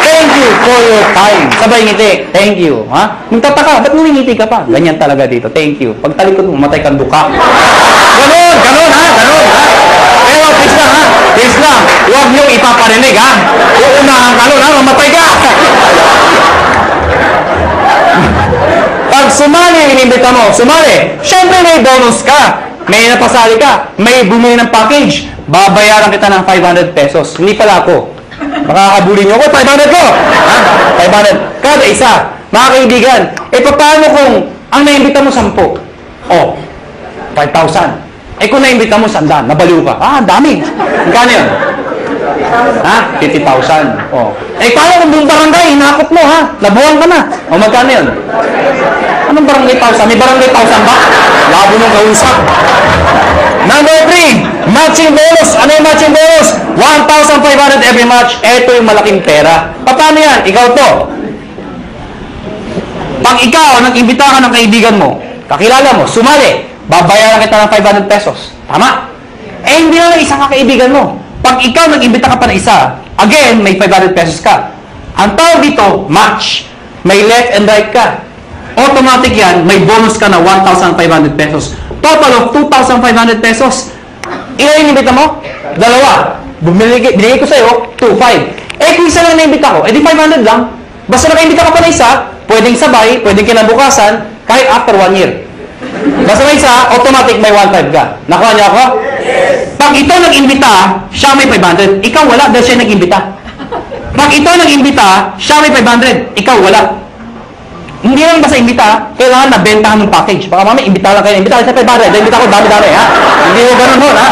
thank you for your time. Sabay ngiti, thank you. Ha? Magtataka, ba't ngumingiti ka pa? Ganyan talaga dito, thank you. Pag talikod mo, matay kang duka. Ganun, ganun ha, ganun ha. Pero please lang ha, please lang. Huwag niyong ipaparinig ha. Uunahan ka nun ha, mamatay ka. Pag sumali yung inimbita mo, sumali. Siyempre may bonus ka. May napasali ka. May bumili ng package. Babayaran kita ng 500 pesos. Hindi pala ako. Makakabuli niyo ako, 500 ko. Ha? 500. Kada isa. Mga kaibigan, paano kung ang naimbita mo 10? Oh, 5,000. Kung naimbita mo 100, nabaliw ka. Ah, dami. Magkano yun? Ha? 50,000. Oh. Paano kung buong barangay, hinakot mo ha? Nabuwang ka na. O magkano yun? Anong barangay 1,000? May barangay 1,000 ba? Labo nung kausap. Number 3, matching bonus. Ano yung matching bonus? 1,500 every match. Ito yung malaking pera. Paano yan? Ikaw to. Pag ikaw, nag-imbita ka ng kaibigan mo, kakilala mo, sumali, babayaran kita ng 500 pesos. Tama? Hindi na lang isang kakaibigan mo. Pag ikaw nag-imbita ka pa ng isa, again, may 500 pesos ka. Ang tawag dito, match. May left and right ka. Automatic yan, may bonus ka na 1,500 pesos. Total of 2,500 pesos. Ilan yung imbita mo? 2. Binigay ko sa'yo, 2,500. Kung isa lang na-imbita ko, di 500 lang. Basta naka-imbita ka pa na isa, pwedeng sabay, pwedeng kinabukasan, kahit after 1 year. Basta may isa, automatic may 1,500 ka. Nakuha niya ako? Pag ito nag-imbita, siya may 500. Ikaw wala dahil siya nag-imbita. Pag ito nag-imbita, siya may 500. Ikaw wala. Hindi lang basta imbita, kailangan nabentahan ng package. Baka mamaya, imbita lang kayo, imbita lang sa 500, imbita ko dami-dami, ha? Hindi mo ganun ho, ha?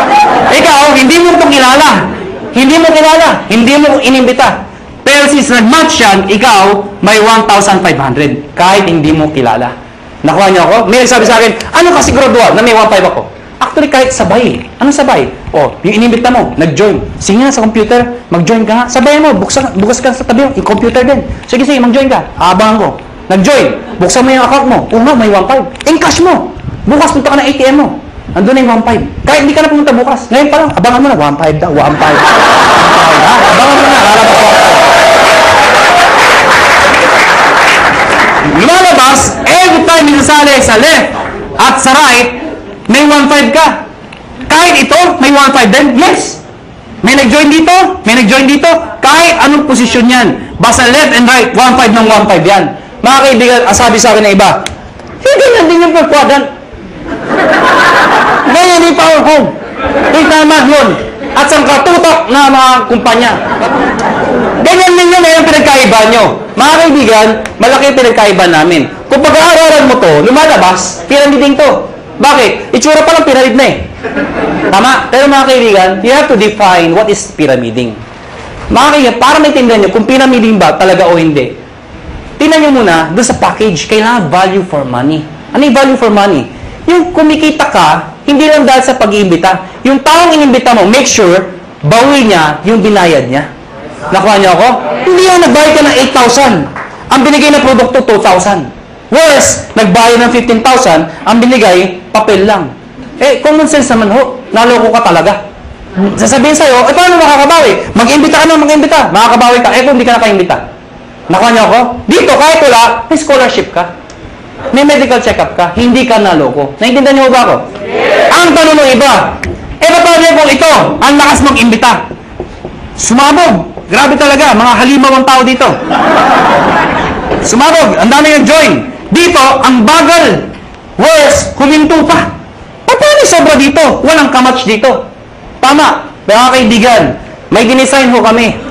Ikaw, hindi mo ito kilala. Hindi mo kilala. Hindi mo inimbita. Pero since nag-match yan, ikaw, may 1,500. Kahit hindi mo kilala. Nakuha niyo ako? May nagsabi sa akin, ano ka siguraduhan na may 1,500 ako? Actually, kahit sabay. Anong sabay? O, yung inimbita mo, nag-join. Sige nga sa computer, mag-join ka nga. Sabayan mo, bukas ka sa tabi mo, yung computer din. Sige, mag-join ka. Abangan ko. Nag-join. Buksan mo yung account mo. Nga, may 1,500. Encash mo. Bukas punta ka ng ATM mo. Andun na yung 1,500. Kahit hindi ka na pumunta bukas. Ngayon pa lang, abangan mo na. 1,500 daw. 1,500. Abangan mo na. Lalabas ko. Lumalabas, every time minasali sa left at sa right, may 1,500 ka. Kahit ito, may 1,500 din. Yes. May nag-join dito, may nag-join dito. Kahit anong posisyon yan. Basta left and right, 1,500 ng 1,500 yan. Mga kaibigan, sabi sa akin na iba, ganyan din yung per quadrant. Ganyan yung power home. Tama yun. At sa katutok na mga kumpanya. Ganyan din yun, yung pinagkaiba nyo. Mga kaibigan, malaki yung pinagkaiba namin. Kung pag-aaralan mo to, lumalabas, pyramiding to. Bakit? Itsura pa lang pyramid na eh. Tama? Pero mga kaibigan, you have to define what is pyramiding. Mga kaibigan, para maintindihan nyo kung pyramiding ba talaga o hindi. Tingnan nyo muna, doon sa package, kailangan value for money. Ano yung value for money? Yung kumikita ka, hindi lang dahil sa pag-iimbita. Yung taong inimbita mo, make sure, bawi niya yung binayad niya. Nakuha niyo ako? Hindi yung nagbayad ka ng 8,000. Ang binigay na produkto, 2,000. Worse, nagbayad ng 15,000, ang binigay, papel lang. Common sense naman ho, naloko ka talaga. Sasabihin sa'yo, paano makakabawi? Mag-imbita ka na, mag-imbita. Makakabawi ka, kung hindi ka nakaimbita. Nakuha niyo ako? Dito, kahit wala, may scholarship ka. May medical check-up ka. Hindi ka naloko. Naintindihan niyo ba ako? Yes. Ang tanong ng iba, paano kung ito, ang lakas mag-imbita? Sumabog. Grabe talaga, mga halimaw ang tao dito. Sumabog, ang dami yung join. Dito, ang bagal. Worse, huminto pa. Paano sobra dito? Walang kamatch dito. Tama. Mga kaibigan, may dinesign ho kami.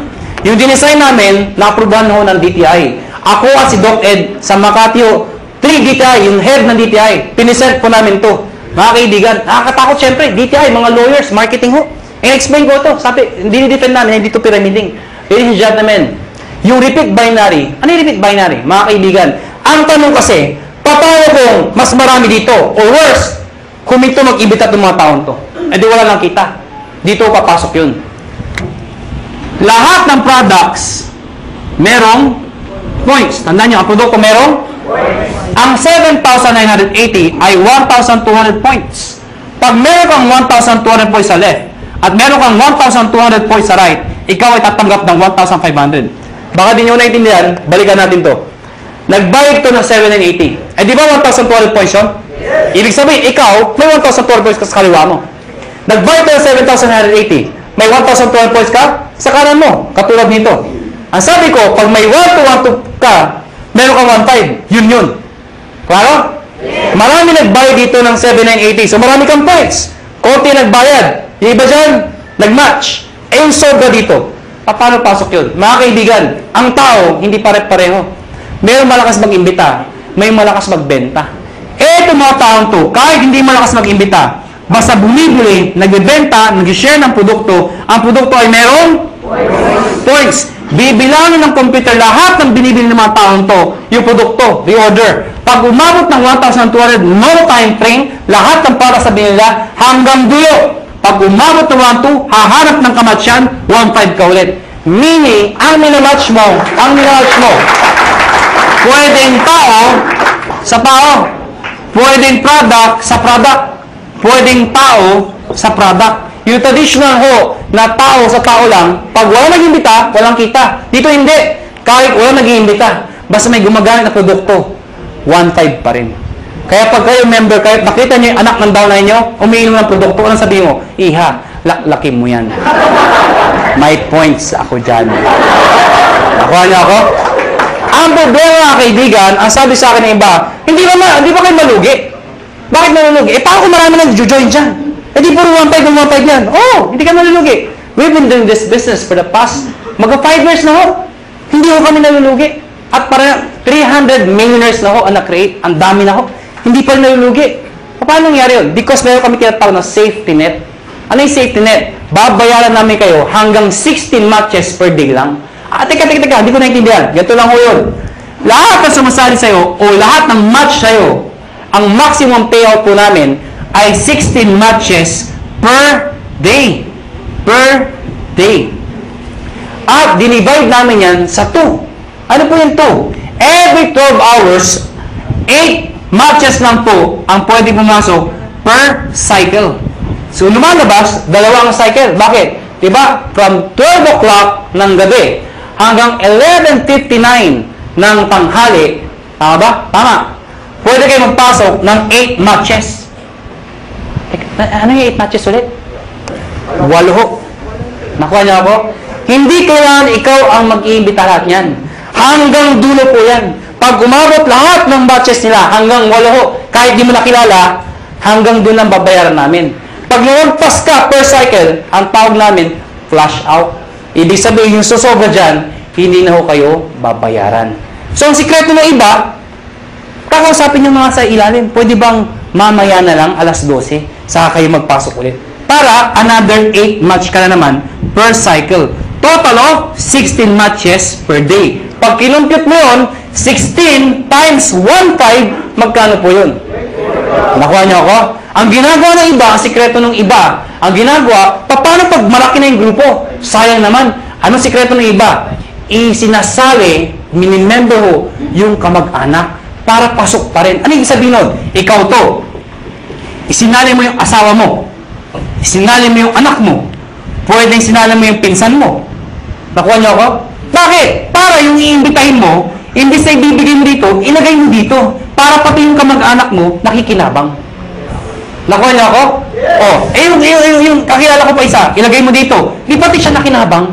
Yung dinesign namin, na-aprobahan ho ng DTI. Ako at si Doc Ed sa Makati 3 DTI, yung head ng DTI, pinisent po namin to. Mga kaibigan, nakakatakot syempre, DTI, mga lawyers, marketing ho. I-explain ko ito. Sabi, hindi ni-defend namin, hindi ito pyramiding. Ladies and gentlemen, yung repeat binary, ano yung repeat binary? Mga kaibigan, ang tanong kasi, paano kung mas marami dito? Or worse, huminto mag-ibita itong mga taon to. Di wala lang kita. Dito papasok yun. Lahat ng products, merong points. Tandaan nyo, ang produkto merong Ang 7,980 ay 1,200 points. Pag meron kang 1,200 points sa left at meron kang 1,200 points sa right, ikaw ay tatanggap ng 1,500. Baka di nyo naintindihan, balikan natin to. Nagbayad to ng 7,980. Eh di ba 1,200 points yun? Ibig sabihin, ikaw, may 1,200 points ka sa kaliwa mo. Nagbayad to ng 7,980. May 1,200 points ka sa kanan mo, katulad nito. Ang sabi ko, pag may 1,200 ka, meron kang 1,500. Yun. Klaro? Marami nagbayad dito ng 7,980. So marami kang points. Konti nagbayad. Yung iba dyan, nag-match. Eh yung sobra dito. Paano pasok yun? Mga kaibigan, ang tao, hindi pare-pareho. Mayroong malakas mag-imbita. May malakas magbenta. Eto mga taong to, kahit hindi malakas mag-imbita, basta bumibili, nagbebenta, nag-share ng produkto, ang produkto ay merong points. Bibilangin ng computer lahat ng binibili ng mga taong to, yung produkto, reorder. Pag umabot ng 1,200, no time frame, lahat ng para sa binila hanggang dulo. Pag umabot ng 1,200, hahanap ng kamatsyan, 1,500 ka ulit. Meaning, ang minamatch mo, pwedeng tao sa tao, pwedeng product sa product, pwedeng tao sa product. Yung traditional ho, na tao sa tao lang, pag wala nag-imbita, walang kita. Dito hindi. Kahit wala nag-imbita, basta may gumagamit na produkto, 1,500 pa rin. Kaya pag kayo member, kahit nakita nyo yung anak ng downline nyo, umiinom ng produkto, anong sabihin mo? Iha, laki mo yan. May points ako dyan. Nakuha niyo ako? Ang problema mga kaibigan, ang sabi sa akin ng iba, hindi ba kayo malugi? Bakit malugi? Eh, paano kung marami nang join dyan? Eh, di puro 1,500 yan. Oh, hindi ka malulugi. We've been doing this business for the past, mag 5 years na ho. Hindi ho kami nalulugi. At para 300 millionaires na ho ang na-create. Ang dami na ho. Hindi pa rin nalulugi. Paano nangyari yun? Because meron kami tinatawag na safety net. Ano yung safety net? Babayaran namin kayo hanggang 16 matches per day lang. Teka, hindi ko naintindihan. Ganito lang ho yun. Lahat ng sumasali sa'yo o lahat ng match sa'yo, ang maximum payout po namin ay 16 matches per day. Per day. At dinivide namin yan sa 2. Ano po yung 2? Every 12 hours, 8 matches lang po ang pwede pumasok per cycle. So, lumalabas, dalawang cycle. Bakit? Diba? From 12 o'clock ng gabi hanggang 11:59 ng tanghali. Tama ba? Tama. Pwede kayo magpasok ng 8 matches. Ano yung 8 matches ulit? 8. Nakuha niyo ako? Hindi kailangan ikaw ang mag-iimbita lahat yan. Hanggang dulo po yan. Pag umabot lahat ng matches nila hanggang 8, kahit di mo nakilala, hanggang doon lang babayaran namin. Pag lumagpas ka per cycle, ang tawag namin, flash out. Ibig sabihin, yung susobra dyan, hindi na ho kayo babayaran. So, ang sikreto ng iba, kakausapin yung mga sa ilalim. Pwede bang mamaya na lang, alas 12, saka kayo magpasok ulit? Para another 8 match ka na naman per cycle. Total of 16 matches per day. Pag kinumpute mo yun, 16 times 1,500, magkano po yun? Nakuha niyo ako? Ang ginagawa ng iba, ang sikreto ng iba, ang ginagawa, paano pag malaki na yung grupo? Sayang naman. Anong sikreto ng iba? Isinasali, minimember ho, yung kamag-anak para pasok pa rin. Ano yung sabihin nun? Ikaw to. Isinali mo yung asawa mo. Isinali mo yung anak mo. Pwedeng sinali mo yung pinsan mo. Nakuha niyo ako? Bakit? Para yung iimbitahin mo, imbis na ibibigay mo dito, ilagay mo dito. Para pati yung kamag-anak mo, nakikinabang. Nakuha niyo ako? Oh, yung kakilala ko pa isa, ilagay mo dito. Di pati siya nakinabang.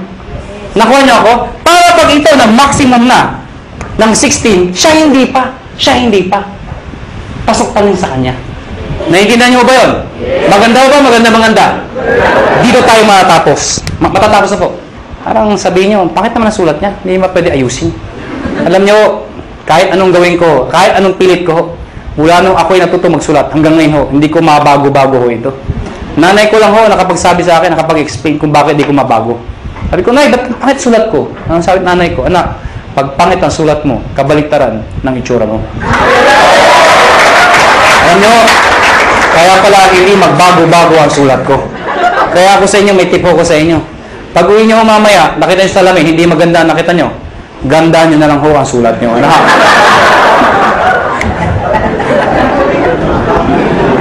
Nakuha niyo ako? Para pag ito na maximum na ng 16, siya hindi pa. Pasok pa rin sa kanya. Naiintindihan niyo ba yun? Maganda ba? Maganda. Dito tayo matatapos. Matatapos na po. Parang sabihin niyo, bakit naman nasulat niya? Hindi mo pwede ayusin. Alam niyo, kahit anong gawin ko, kahit anong pilit ko, mula nung ako'y natuto magsulat, hanggang ngayon ho, hindi ko mabago-bago ho ito. Nanay ko lang ho, nakapagsabi sa akin, nakapag-explain kung bakit hindi ko mabago. Sabi ko, Nay, ba't pangit sulat ko? Ang sabi nanay ko, anak, pag pangit ang sulat mo, kabaliktaran ng itsura mo. Alam niyo, kaya pala hindi magbago-bago ang sulat ko. Kaya ako sa inyo, may tip ko sa inyo. Pag uwi niyo mamaya, nakita niyo sa salamin, hindi maganda nakita niyo, ganda niyo na lang ho ang sulat niyo. Ano ha?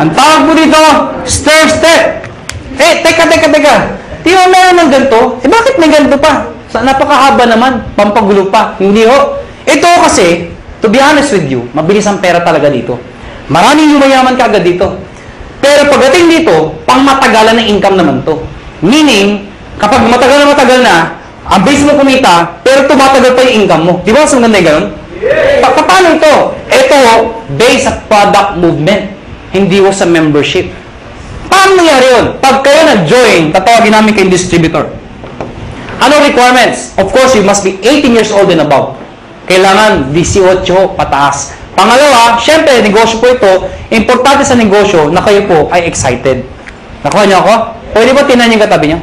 Ang tawag mo dito, stair step. Teka. Di ba meron ng ganito? Bakit may ganito pa? Napakahaba naman, pampagulo pa. Hindi ho. Ito kasi, to be honest with you, mabilis ang pera talaga dito. Maraming yumayaman ka agad dito. Pero pagdating dito, pang matagalan ng income naman to. Meaning, kapag matagal na, ang base mo kumita, pero tumatagal pa yung income mo. Di ba? Mas maganda yung ganun? Paano ito? Ito, based sa product movement. Hindi ho sa membership. Paano nangyari yun? Pag kayo nag-join, tatawagin namin kayong distributor. Ano requirements? Of course, you must be 18 years old and above. Kailangan 18 pataas. Pangalawa, syempre, negosyo po ito. Importante sa negosyo na kayo po ay excited. Nakuha niyo ako? Pwede ba tinan yung katabi niyo?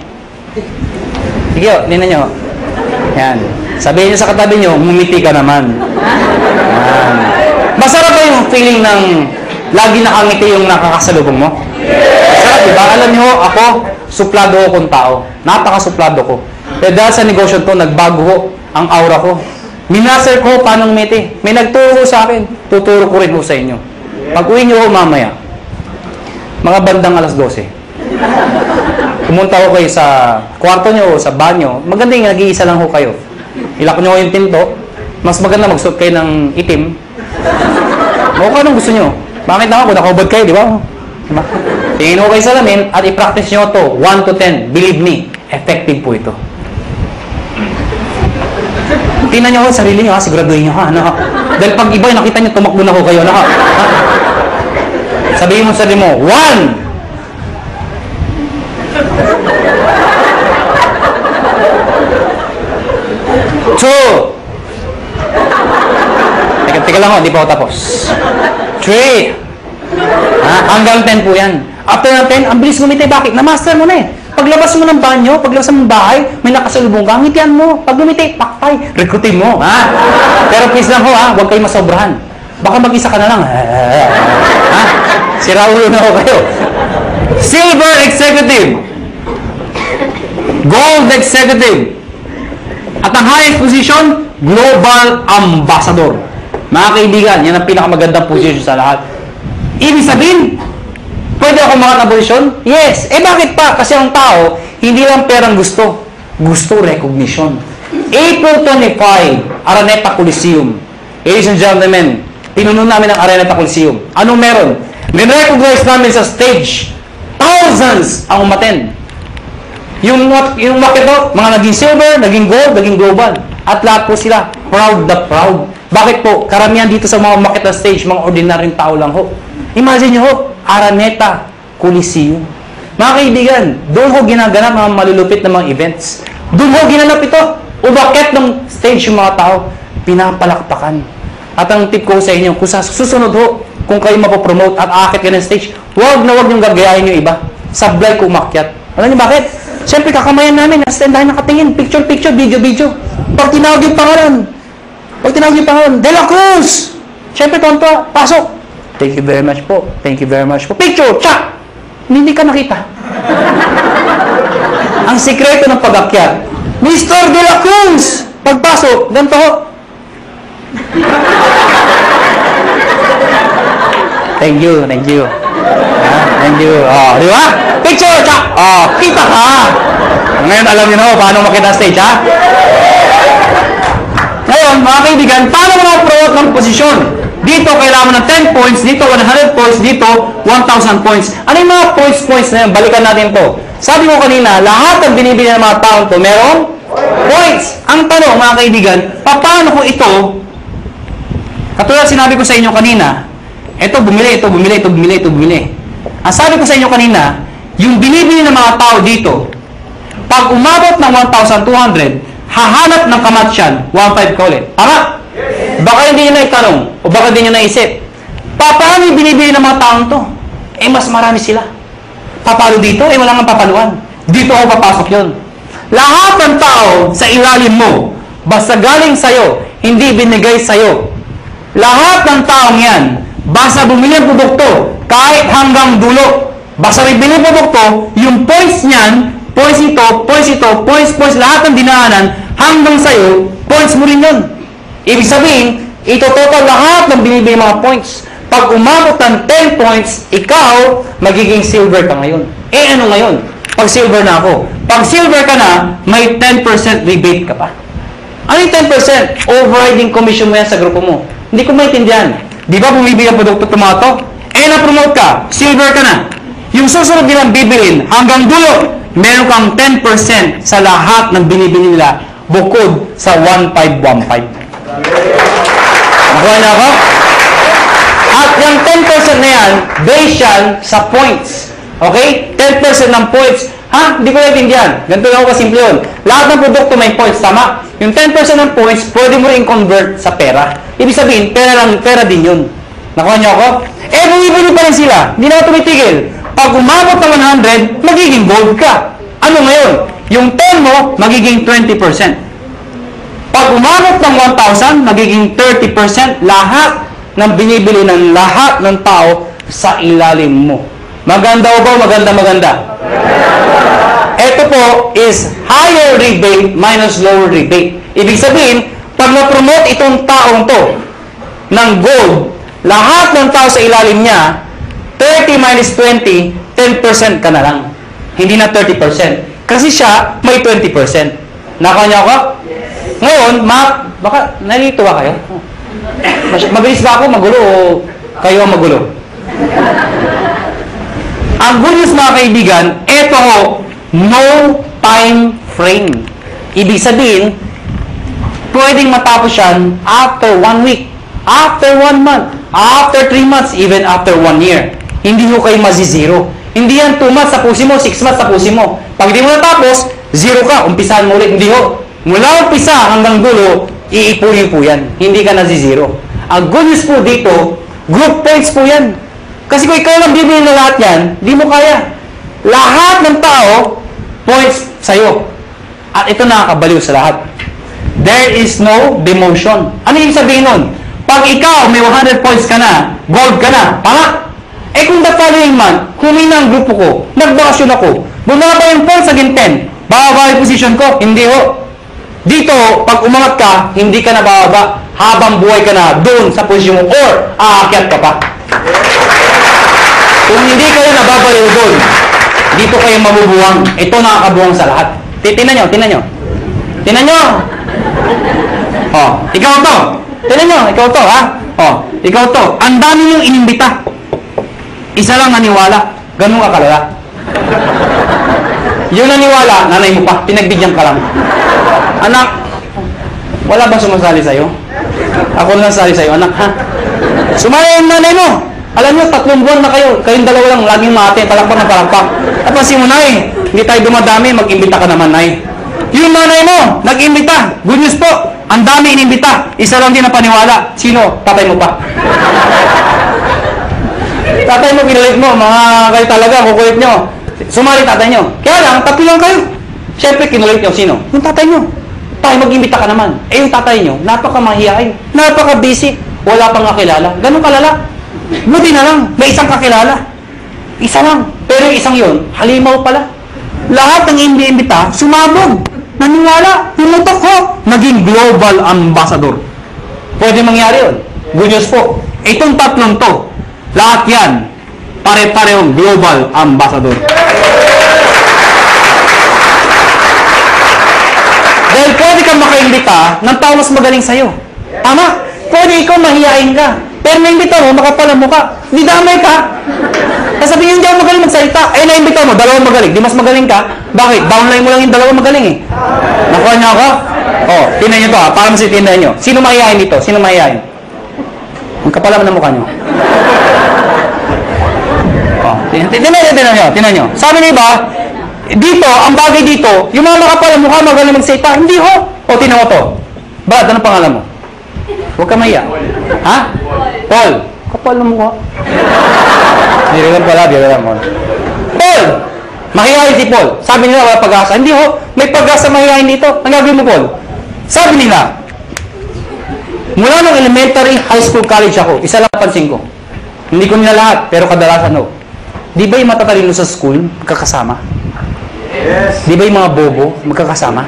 Sige, tinan niyo. Yan. Sabihin niyo sa katabi niyo, ngumiti ka naman. Yan. Masarap ba yung feeling ng lagi nakangiti yung nakakasalubong mo? Masarap, diba? Alam niyo, ako, suplado ko kung tao. Napaka-suplado ko. Pero dahil sa negosyo to, nagbago ho ang aura ko. Minaser ko paano ngumiti. May nagturo sa akin. Tuturo ko rin ho sa inyo. Pag-uwi niyo ho mamaya, mga bandang alas 12. Pumunta ko kayo sa kwarto niyo o sa banyo. Maganda yung nag-iisa lang ho kayo. Ilak niyo yung pinto. Mas maganda magsuot kayo ng itim. O kung anong gusto niyo. Bakit naman kung nakahubad kayo, di ba? Diba? Tingin ho kayo sa lamin at i-practice niyo to 1 to 10. Believe me, effective po ito. Tingnan niyo ho sarili niyo, siguraduhin niyo ha. Dahil pag iba nakita niyo, tumakbo na ho kayo. Sabihin mo sa sarili mo, 1! Two. Teka lang ho, di pa ako tapos. 3. Hanggang 10 po yan. After ng 10, ang bilis gumiti. Bakit? Na-master mo na eh. Paglabas mo ng banyo, paglabas mo ng bahay, may nakasalubong ka, ngitian mo. Pag gumiti, pakpay. Recruitin mo. Pero please lang ho, huwag kayo masobrahan. Baka mag-isa ka na lang. Sira ulo na ho kayo. Silver Executive. Gold Executive. At ang highest position, Global Ambassador. Mga kaibigan, yan ang pinakamagandang position sa lahat. Ibig sabihin, pwede ako makita posisyon? Yes. Bakit pa? Kasi ang tao, hindi lang perang gusto. Gusto recognition. April 25, Araneta Coliseum. Ladies and gentlemen, pinuno namin ang Araneta Coliseum. Anong meron? Nire-recognize namin sa stage. Thousands ang umattend. Yung market po, mga naging silver, naging gold, naging global. At lahat po sila, proud na proud. Bakit po? Karamihan dito sa mga market na stage, mga ordinaryong tao lang ho. Imagine nyo ho, Araneta Coliseum. Mga kaibigan, doon ho ginaganap mga malulupit na mga events. Doon ho ginanap ito. Umakyat ng stage yung mga tao, pinapalakpakan. At ang tip ko sa inyo, kung sa susunod ho, kung kayo mapopromote at aakit ka ng stage, huwag na huwag niyong gagayahin yung iba. Sablay ko umakyat. Alam niyo bakit? Siyempre, kakamayan namin, nasa-standahin nakatingin, picture-picture, video-video. Pag tinawag yung pangalan, De La Cruz! Siyempre, tonto, pasok. Thank you very much po. Thank you very much po. Picture! Tsak! Hindi ka nakita. Ang sikreto ng pag-akyat, Mr. De La Cruz! Pagpasok, ganito ho. Thank you. Thank you. Di ba? Picture! Tsak! Kita ka! Ngayon, alam niyo na paano makita stage, ha? Ngayon, mga kaibigan, paano mo na-promote ng posisyon? Dito, kailangan mo ng 10 points. Dito, 100 points. Dito, 1,000 points. Ano yung mga points na yun? Balikan natin to. Sabi ko kanina, lahat ng binibili ng mga taon to, merong points. Ang tanong, mga kaibigan, paano ko ito, katulad sinabi ko sa inyo kanina, ito bumili. Ang sabi ko sa inyo kanina, yung binibili ng mga tao dito, pag umabot ng 1,200, hahanap ng kamatsyan, 1,500 ka ulit. Tama? Baka hindi nyo na itanong, o baka hindi nyo naisip. Paano yung binibili ng mga taong to? Mas marami sila. Papalo dito? Wala nga papaluan. Dito ako papasok yun. Lahat ng tao sa ilalim mo, basta galing sa'yo, hindi binigay sa'yo. Lahat ng taong yan, basta bumili ang produkto, kahit hanggang dulo, basta bibili ang produkto, yung points niyan, points ito, lahat ng dinaanan, hanggang sa'yo, points mo rin yun. Ibig sabihin, ito total lahat ng binibigay mga points. Pag umabot ng 10 points, ikaw, magiging silver ka ngayon. Eh, ano ngayon? Pag silver na ako. Pag silver ka na, may 10% rebate ka pa. Ano yung 10%? Overriding commission mo yan sa grupo mo. Hindi ko maintindihan. Di ba bumibili ang produkto tomato? Eh, na-promote ka. Silver ka na. Yung susunod nilang bibilin, hanggang dulo, meron kang 10% sa lahat ng binibili nila bukod sa 1515. Nakuha na ako? At yung 10% na yan, based yan sa points. Okay? 10% ng points. Ha? Hindi ko natindihan. Ganito lang ako kasimple yun. Lahat ng produkto may points. Tama? Yung 10% ng points, pwede mo rin convert sa pera. Ibig sabihin, pera din yun. Nakuha niyo ako? Eh, bumibili pa rin sila. Hindi na ako tumitigil. Pag umabot ng 100, magiging gold ka. Ano ngayon? Yung 10 mo, magiging 20%. Pag umabot ng 1,000, magiging 30% lahat ng binibili ng lahat ng tao sa ilalim mo. Maganda o ba? Maganda. Ito po is higher rebate minus lower rebate. Ibig sabihin, pag na-promote itong taong to ng gold, lahat ng tao sa ilalim niya, 30 minus 20, 10% ka na lang. Hindi na 30%. Kasi siya, may 20%. Nakuha niya ako? Ngayon, baka nalito ba kayo? Mabilis ba ako magulo o kayo ang magulo? Ang good news mga kaibigan, eto ho, no time frame. Ibig sabihin, pwedeng matapos yan after 1 week, after 1 month, after 3 months, even after 1 year. Hindi ho kayo mazizero. Hindi yan 2 months tapusin mo, 6 months tapusin mo. Pag di mo natapos, 0 ka, umpisahan mo ulit. Hindi ho. Mula umpisa hanggang dulo, iipunin po yan. Hindi ka nazizero. Ang good news po dito, group points po yan. Kasi kung ikaw lang bibili na lahat yan, di mo kaya. Lahat ng tao, points sa'yo. At ito nakakabaliw sa lahat. There is no demotion. Ano yung sabihin nun? Pag ikaw may 100 points ka na, gold ka na, tama? Eh kung the following month, humina ang grupo ko, nagbakasyon ako, bumaba yung points again 10, bababa yung position ko, hindi ho. Dito, pag umangat ka, hindi ka na bababa, habang buhay ka na doon sa posisyon mo, or aakyat ka pa. Kung hindi kayo nababaliw doon, dito kayo mabubuwang. Ito nakakabuwang sa lahat. Tingnan nyo. Tingnan nyo. Oh, ikaw to. Tingnan nyo, ikaw to, ha? Oh, ikaw to. Ang dami yung inimbita. Isa lang naniwala. Ganun ka kalala. Yung naniwala, nanay mo pa. Pinagbigyan ka lang. Anak, wala ba sumasali sa'yo? Ako lang sali sa'yo, anak, ha? Sumali yung nanay mo. Alam nyo, 3 buwan na kayo. Kayong dalawa lang, laging mate, palakpak na palakpak. Napansin mo, nay, hindi tayo dumadami, mag-imbita ka naman, nay. Yung nanay mo, nag-imbita. Good news po, ang dami inimbita. Isa lang din na paniwala. Sino? Tatay mo pa. Tatay mo, kinulit mo. Mga kayo talaga, kukulit nyo. Sumali tatay nyo. Kaya lang, 3 lang kayo. Siyempre, kinulit nyo. Sino? Yung tatay nyo. Tayo mag-imbita ka naman. Eh, yung tatay nyo, napaka-mahihain. Napaka-busy. Wala pang kakilala. Ganun kalala. Buti na lang, may isang kakilala. Isa lang. Pero yung isang yun, halimaw pala. Lahat ng imbita, sumabog. Naniwala. Pumutok ko. Naging global ambassador. Pwede mangyari yun. Good news po. Itong 3 to, lahat yan, pare-parehong global ambassador. Dahil pwede kang makaimbita ng tao mas magaling sa'yo. Tama? Pwede ikaw mahihain ka. Pero naimbita mo, makapal ang mukha. Di damay ka. Sasabihin hindi ako magaling magsalita. Eh, naimbita mo, 2 magaling. Di mas magaling ka. Bakit? Downline mo lang yung 2 magaling eh. Nakuha niyo ako? Oh, tinan niyo to ha, para masitindahan niyo. Sino mahihain dito? Sino mahihain? Ang kapal naman ang mukha niyo. Oh, tinan niyo. Sabi niyo ba, dito, ang bagay dito, yung mga makapal ang mukha, magaling magsalita. Hindi ho. O, tinan mo to. Brad, anong pangalan mo? Huwag ka mahiya. Ha? Paul. Kapal na mukha. Biro lang pala, biro lang. Paul! Mahihayin si Paul. Sabi nila, wala pag-asa. Hindi ho, may pag-asa mahihayin dito. Ang gagawin mo, Paul? Sabi nila, mula nung elementary, high school, college ako, isa lang pansin ko. Hindi ko nila lahat, pero kadalasan ho. Di ba yung matatalino sa school, magkakasama? Yes. Di ba yung mga bobo, magkakasama?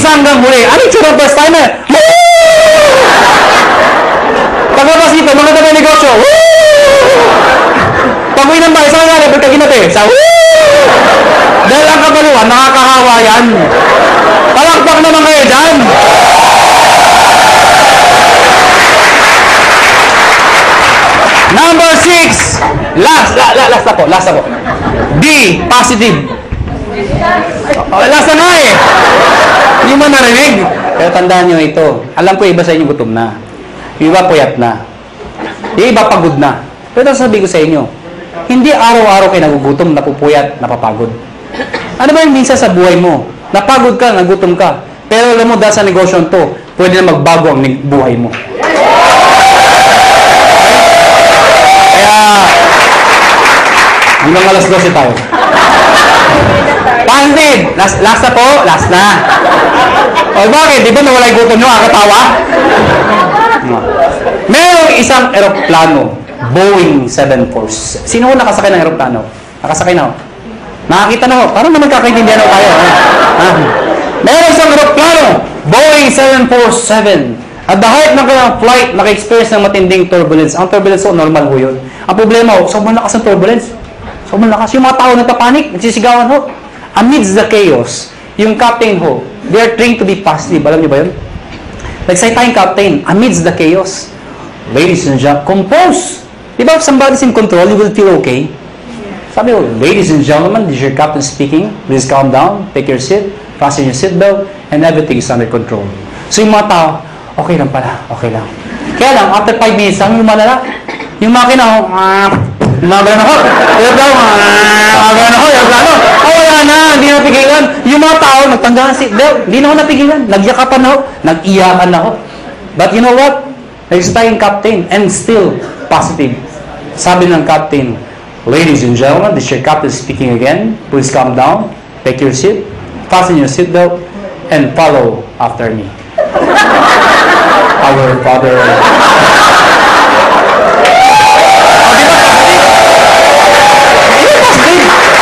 umpisa hanggang huli. Ano yung tsura first timer? Paglabas dito, mga tabi negosyo. Pag-uwi ng bahay, saan nga, level kaginate? Sa dahil ang kabaluan, nakakahawa yan. Palakpak naman kayo dyan. Number 6. Last ako. B, positive. Last na nga eh. Hindi mo narinig. Pero tandaan nyo ito. Alam ko iba sa inyo gutom na. Yung iba puyat na. Yung iba pagod na. Pero sabi ko sa inyo, hindi araw-araw kayo nagugutom, napupuyat, napapagod. Ano ba yung minsan sa buhay mo? Napagod ka, nagutom ka. Pero alam mo, dahil sa negosyo to, pwede na magbago ang buhay mo. Kaya, hanggang alas 12 tayo. Pansin! Last na po? Last na. O bakit? Di ba nawala yung gutom nyo? Kakatawa? Merong isang eroplano, Boeing 747. Sino ko nakasakay ng eroplano? Nakasakay na ako. Nakakita na ako. Parang naman kakaintindihan ako tayo. Merong isang eroplano, Boeing 747. At the height ng kanyang flight, naka-experience ng matinding turbulence. Ang turbulence ko, normal ho yun. Ang problema ho, sobrang lakas ng turbulence. Sobrang lakas. Yung mga tao nagpapanik, nagsisigawan ho. Amidst the chaos, yung captain ho, they are trained to be positive. Alam niyo ba yun? Nagsay tayong captain, amidst the chaos. Ladies and gentlemen, compose. Diba if somebody's in control, you will feel okay? Sabi ko, ladies and gentlemen, this is your captain speaking. Please calm down, take your seat, fasten your seatbelt, and everything is under control. So yung mga tao, okay lang pala, okay lang. Kaya lang, after 5 minutes lang, lumalala. Yung makina, gumagano ako, wala na, hindi na napigilan. Yung mga tao, nagtanggalan seatbelt, hindi na ako napigilan. Nagyakapan ako, nag-iyakan ako. But you know what? Next time, captain, and still positive. Sabi ng captain, ladies and gentlemen, this is your captain speaking again. Please calm down, take your seat, fasten your seatbelt, and follow after me. Our Father.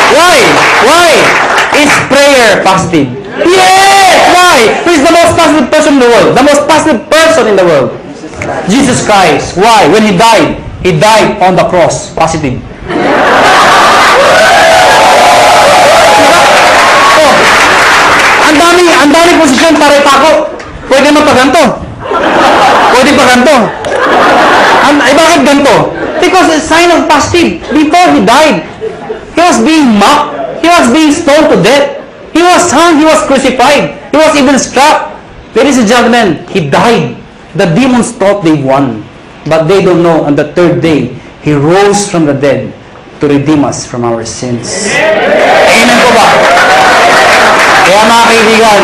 Why? Is prayer positive? Yes! Why? Who is the most positive person in the world? The most positive person in the world? Jesus Christ. Why? When He died on the cross. Positive. Oh, ang dami posisyon para ipako. Pwede magpaganto. Pwede paganto. Bakit ganto? Because it's a sign of positive. Before He died, He was being mocked. He was being stoned to death. He was hung. He was crucified. He was even struck. Ladies and gentlemen, He died. The demons thought they won. But they don't know, on the third day, He rose from the dead to redeem us from our sins. Amen po ba? Kaya mga kaibigan,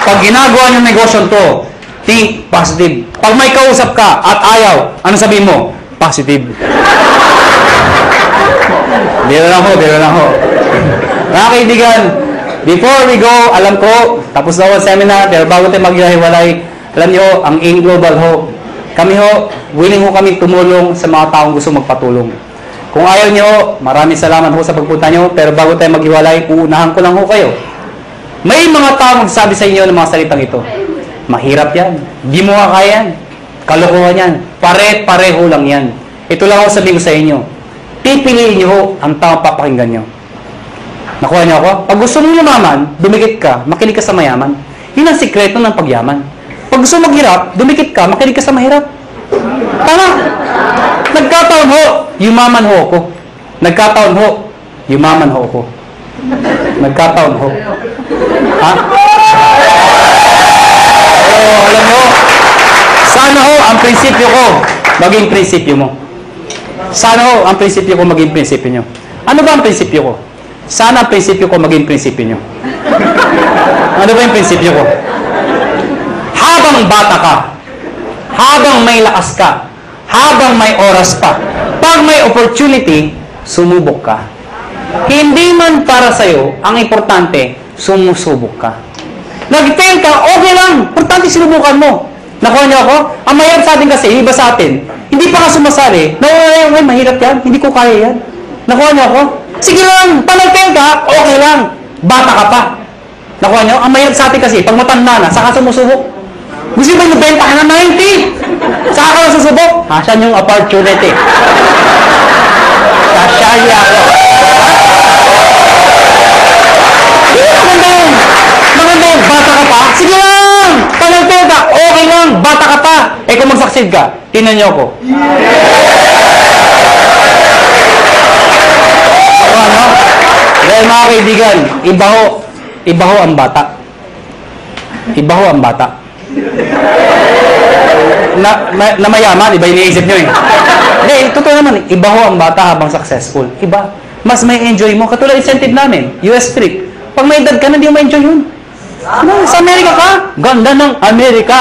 pag ginagawa niyong negosyo to, think positive. Pag may kausap ka at ayaw, ano sabihin mo? Positive. Biro lang ho. Mga kaibigan, before we go, alam ko, tapos na ang seminar, pero bago tayo maghihiwalay, alam niyo, ang AIM Global ho, kami ho, willing ho kami tumulong sa mga taong gusto magpatulong. Kung ayaw niyo, maraming salamat ho sa pagpunta niyo, pero bago tayo maghiwalay, uunahan ko lang ho kayo. May mga taong magsasabi sa inyo ng mga salitang ito. Mahirap yan. Di mo kaya yan. Kalokohan yan. Pare-pareho lang yan. Ito lang ako sabihin ko sa inyo. Pipiliin niyo ho ang taong papakinggan niyo. Nakuha niyo ako? Pag gusto mo yumaman, dumikit ka, makinig ka sa mayaman. Yun ang sikreto ng pagyaman. Pag gusto maghirap, dumikit ka, makinig ka sa mahirap. Tama. Nagkataon ho, yumaman ho ako. Nagkataon ho, yumaman ho ako. Nagkataon ho. Ha? Oh, alam mo, sana ho ang prinsipyo ko maging prinsipyo mo. Sana ho ang prinsipyo ko maging prinsipyo nyo. Ano ba ang prinsipyo ko? Sana ang prinsipyo ko maging prinsipyo nyo. Ano ba yung prinsipyo ko? Habang bata ka, habang may lakas ka, habang may oras pa, pag may opportunity, sumubok ka. Hindi man para sa'yo, ang importante, sumusubok ka. Nag-fail ka, okay lang. Importante sinubukan mo. Nakuha niyo ako? Ang mahirap sa atin kasi, iba sa atin, hindi pa ka sumasali. Ay, mahirap yan. Hindi ko kaya yan. Nakuha niyo ako? Sige lang. Pag nag-fail ka, okay lang. Bata ka pa. Nakuha nyo? Ang mahirap sa atin kasi, pag matanda na, saka sumusubok. Gusto ba yung nabenta ka na 90? Saka ka na susubok? Asan yung opportunity? Kasyali ako. Hindi, maganda yun. Maganda yun. Bata ka pa? Sige lang! Panagpil ka. Okay lang. Bata ka pa. Eh kung mag-succeed ka, tinan nyo ako. Ano? Dahil mga kaibigan, iba ho ang bata. Iba ho ang bata. Na mayaman, iba iniisip nyo eh. Hindi, totoo naman, iba ho ang bata habang successful. Iba. Mas may enjoy mo. Katulad incentive namin, US trip. Pag may edad ka na, hindi mo ma-enjoy yun. Ano, sa Amerika ka? Ganda ng Amerika.